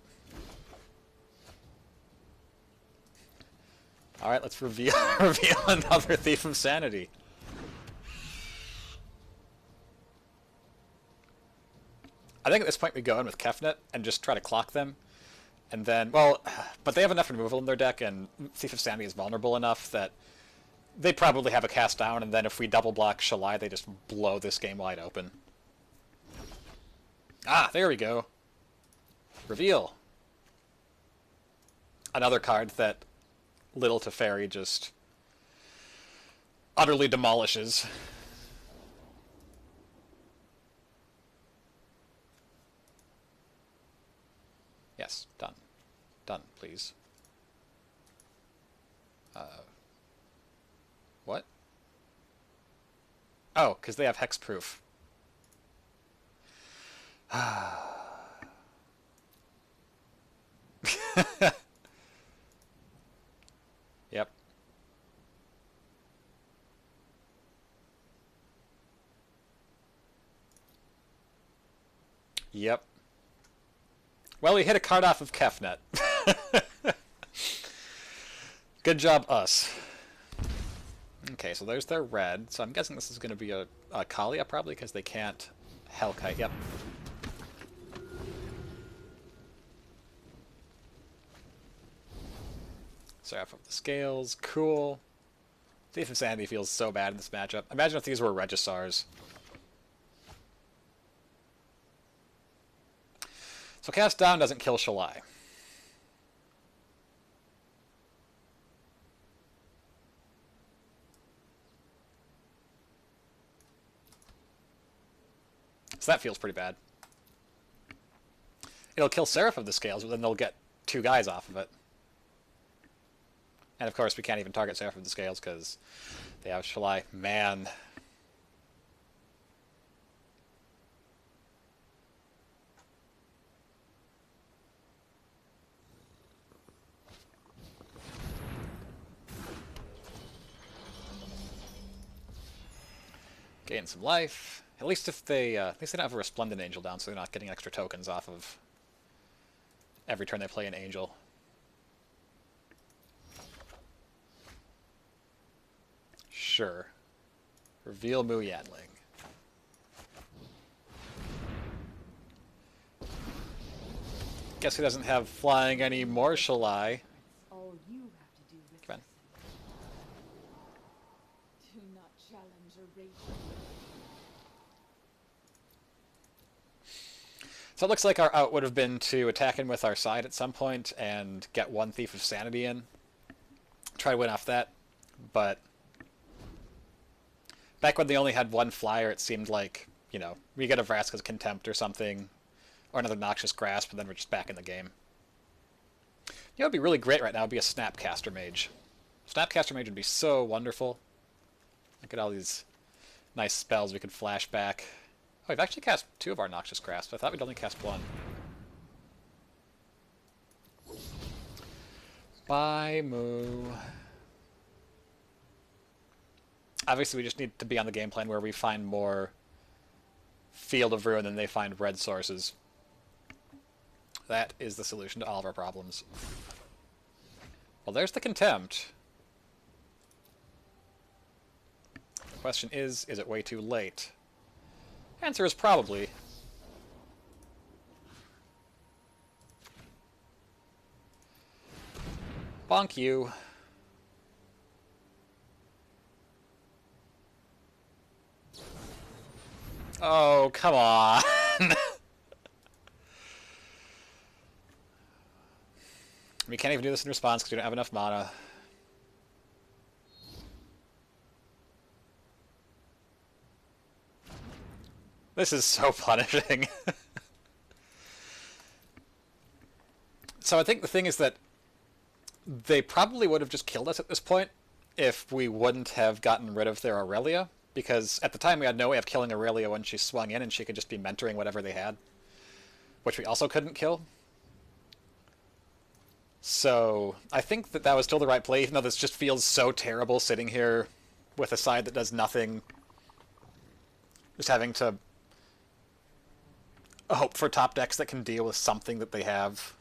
Alright, let's reveal another Thief of Sanity. I think at this point we go in with Kefnet and just try to clock them. And then, well, but they have enough removal in their deck, and Thief of Sanity is vulnerable enough that they probably have a cast down, and then if we double block Shalai, they just blow this game wide open. Ah, there we go. Reveal. Another card that Little Teferi just utterly demolishes. Yes, done. Done, please. What? Oh, because they have hexproof. Yep. Yep. Well, we hit a card off of Kefnet. Good job, us. Okay, so there's their red. So I'm guessing this is going to be a Kalia, probably, because they can't Hellkite. Yep. Seraph of the Scales. Cool. Thief of Sanity feels so bad in this matchup. Imagine if these were Regisars. So Cast Down doesn't kill Shalai. So that feels pretty bad. It'll kill Seraph of the Scales, but then they'll get 2 guys off of it. And of course we can't even target Seraph of the Scales because they have Shalai. Man. Gain some life. At least if they, at least they don't have a Resplendent Angel down, so they're not getting extra tokens off of every turn they play an Angel. Sure. Reveal Mu Yanling. Guess who doesn't have flying anymore, Shalai? All you have to do with Come on. listen. Do not challenge a rage. So it looks like our out would have been to attack in with our side at some point and get 1 Thief of Sanity in. Try to win off that. But back when they only had 1 flyer, it seemed like, you know, we get a Vraska's Contempt or something, or another Noxious Grasp, and then we're just back in the game. You know what would be really great right now would be a Snapcaster Mage. Snapcaster Mage would be so wonderful. Look at all these nice spells we could flash back. Oh, we've actually cast 2 of our Noxious Grasp. I thought we'd only cast 1. Bye, Moo. Obviously, we just need to be on the game plan where we find more Field of Ruin than they find red sources. That is the solution to all of our problems. Well, there's the Contempt. The question is it way too late? Answer is probably. Bonk you. Oh, come on. We can't even do this in response because we don't have enough mana. This is so punishing. So I think the thing is that they probably would have just killed us at this point if we wouldn't have gotten rid of their Aurelia, because at the time we had no way of killing Aurelia when she swung in, and she could just be mentoring whatever they had, which we also couldn't kill. So I think that that was still the right play, even though this just feels so terrible sitting here with a side that does nothing. Just having to hope for top decks that can deal with something that they have.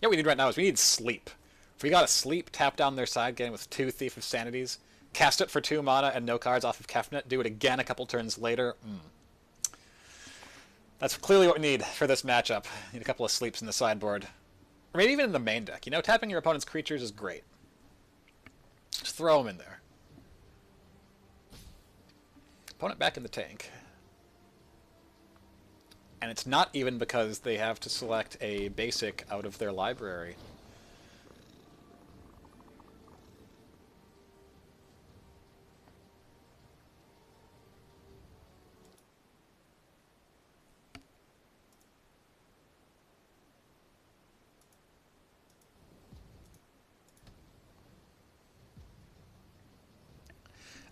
Yeah, what we need right now is we need sleep. If we got a sleep, tap down their side, get in with 2 Thief of Sanities, cast it for 2 mana and no cards off of Kefnet, do it again a couple turns later. That's clearly what we need for this matchup. Need a couple of sleeps in the sideboard. Or maybe even in the main deck. You know, tapping your opponent's creatures is great. Just throw them in there. Opponent back in the tank. And it's not even because they have to select a basic out of their library.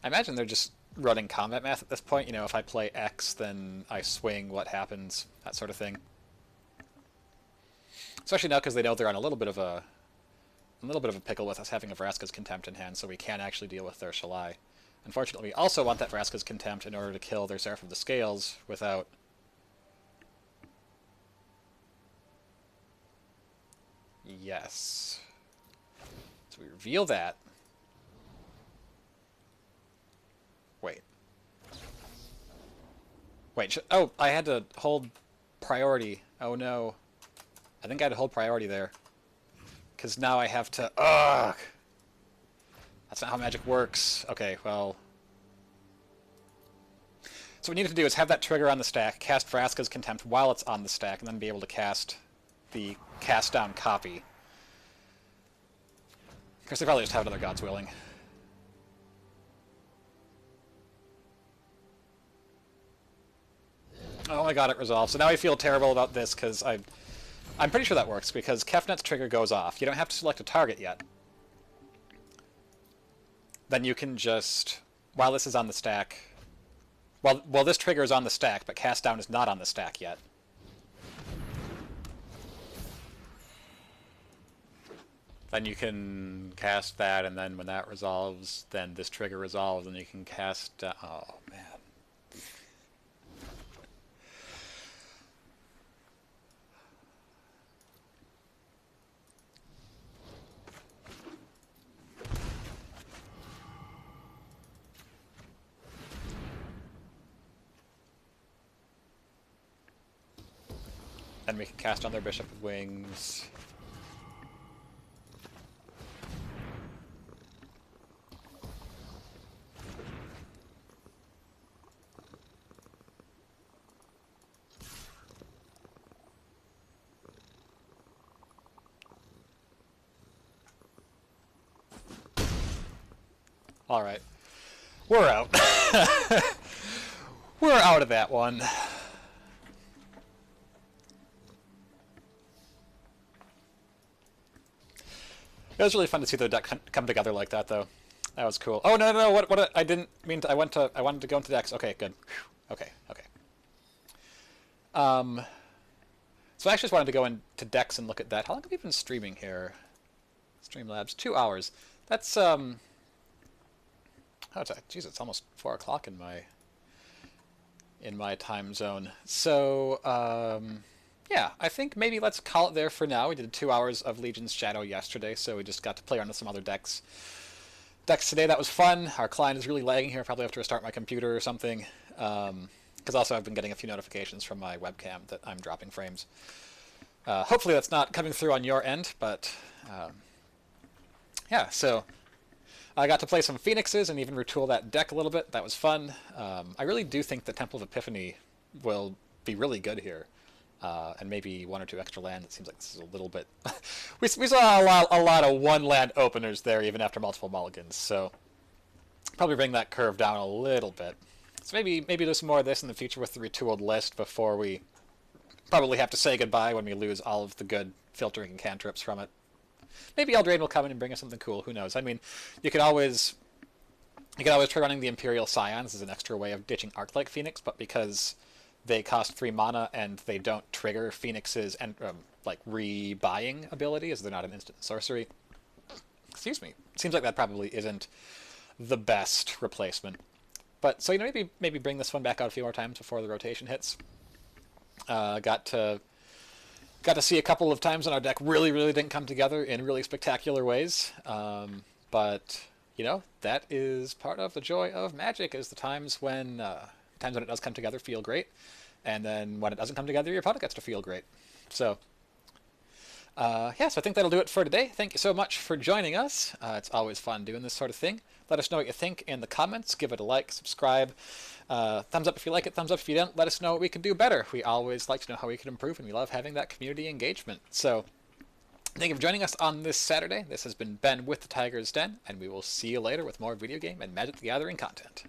I imagine they're just running combat math at this point. You know, if I play X, then I swing, what happens, that sort of thing. Especially now because they know they're on a little bit of a pickle with us having a Vraska's Contempt in hand, so we can actually deal with their Shalai. Unfortunately, we also want that Vraska's Contempt in order to kill their Seraph of the Scales without... Yes. So we reveal that. Wait. Wait, oh, I had to hold priority. Oh no. I think I had to hold priority there. Because now I have to... Ugh! That's not how magic works. Okay, well... So what we need to do is have that trigger on the stack, cast Vraska's Contempt while it's on the stack, and then be able to cast the cast down copy. Of course, they probably just have another God's Willing. Oh my god, it resolved. So now I feel terrible about this because I'm pretty sure that works because Kefnet's trigger goes off. You don't have to select a target yet. Then you can just, while this is on the stack, well this trigger is on the stack, but cast down is not on the stack yet. Then you can cast that, and then when that resolves, then this trigger resolves, and you can cast... oh, man. Then we can cast on their Bishop of Wings. Alright. We're out. We're out of that one. It was really fun to see the deck come together like that, though. That was cool. Oh no! What? I didn't mean to. I wanted to go into decks. Okay, good. Okay. So I actually just wanted to go into decks and look at that. How long have we been streaming here? Streamlabs, 2 hours. That's How is that? Jeez, it's almost 4 o'clock in my time zone. So yeah, I think maybe let's call it there for now. We did 2 hours of Legion's Shadow yesterday, so we just got to play around with some other decks today. That was fun. Our client is really lagging here. I probably have to restart my computer or something. Because also I've been getting a few notifications from my webcam that I'm dropping frames. Hopefully that's not coming through on your end, but yeah, so I got to play some Phoenixes and even retool that deck a little bit. That was fun. I really do think the Temple of Epiphany will be really good here. And maybe 1 or 2 extra land. It seems like this is a little bit... we saw a lot of 1-land openers there, even after multiple mulligans, so probably bring that curve down a little bit. So maybe do some more of this in the future with the retooled list before we probably have to say goodbye when we lose all of the good filtering and cantrips from it. Maybe Eldraine will come in and bring us something cool. Who knows? I mean, you could always try running the Imperial Scions as an extra way of ditching Arc-like Phoenix, but because they cost 3 mana and they don't trigger Phoenix's and like rebuying ability, as they're not an instant sorcery. Excuse me. Seems like that probably isn't the best replacement. But so maybe bring this one back out a few more times before the rotation hits. Got to see a couple of times when our deck really didn't come together in really spectacular ways. But that is part of the joy of Magic, is the times when it does come together feel great, and then when it doesn't come together, your opponent gets to feel great. So so I think that'll do it for today. Thank you so much for joining us. It's always fun doing this sort of thing. Let us know what you think in the comments. Give it a like, subscribe. Thumbs up if you like it, thumbs up if you don't. Let us know what we can do better. We always like to know how we can improve, and we love having that community engagement. So thank you for joining us on this Saturday. This has been Ben with the Tiger's Den, and we will see you later with more video game and Magic the Gathering content.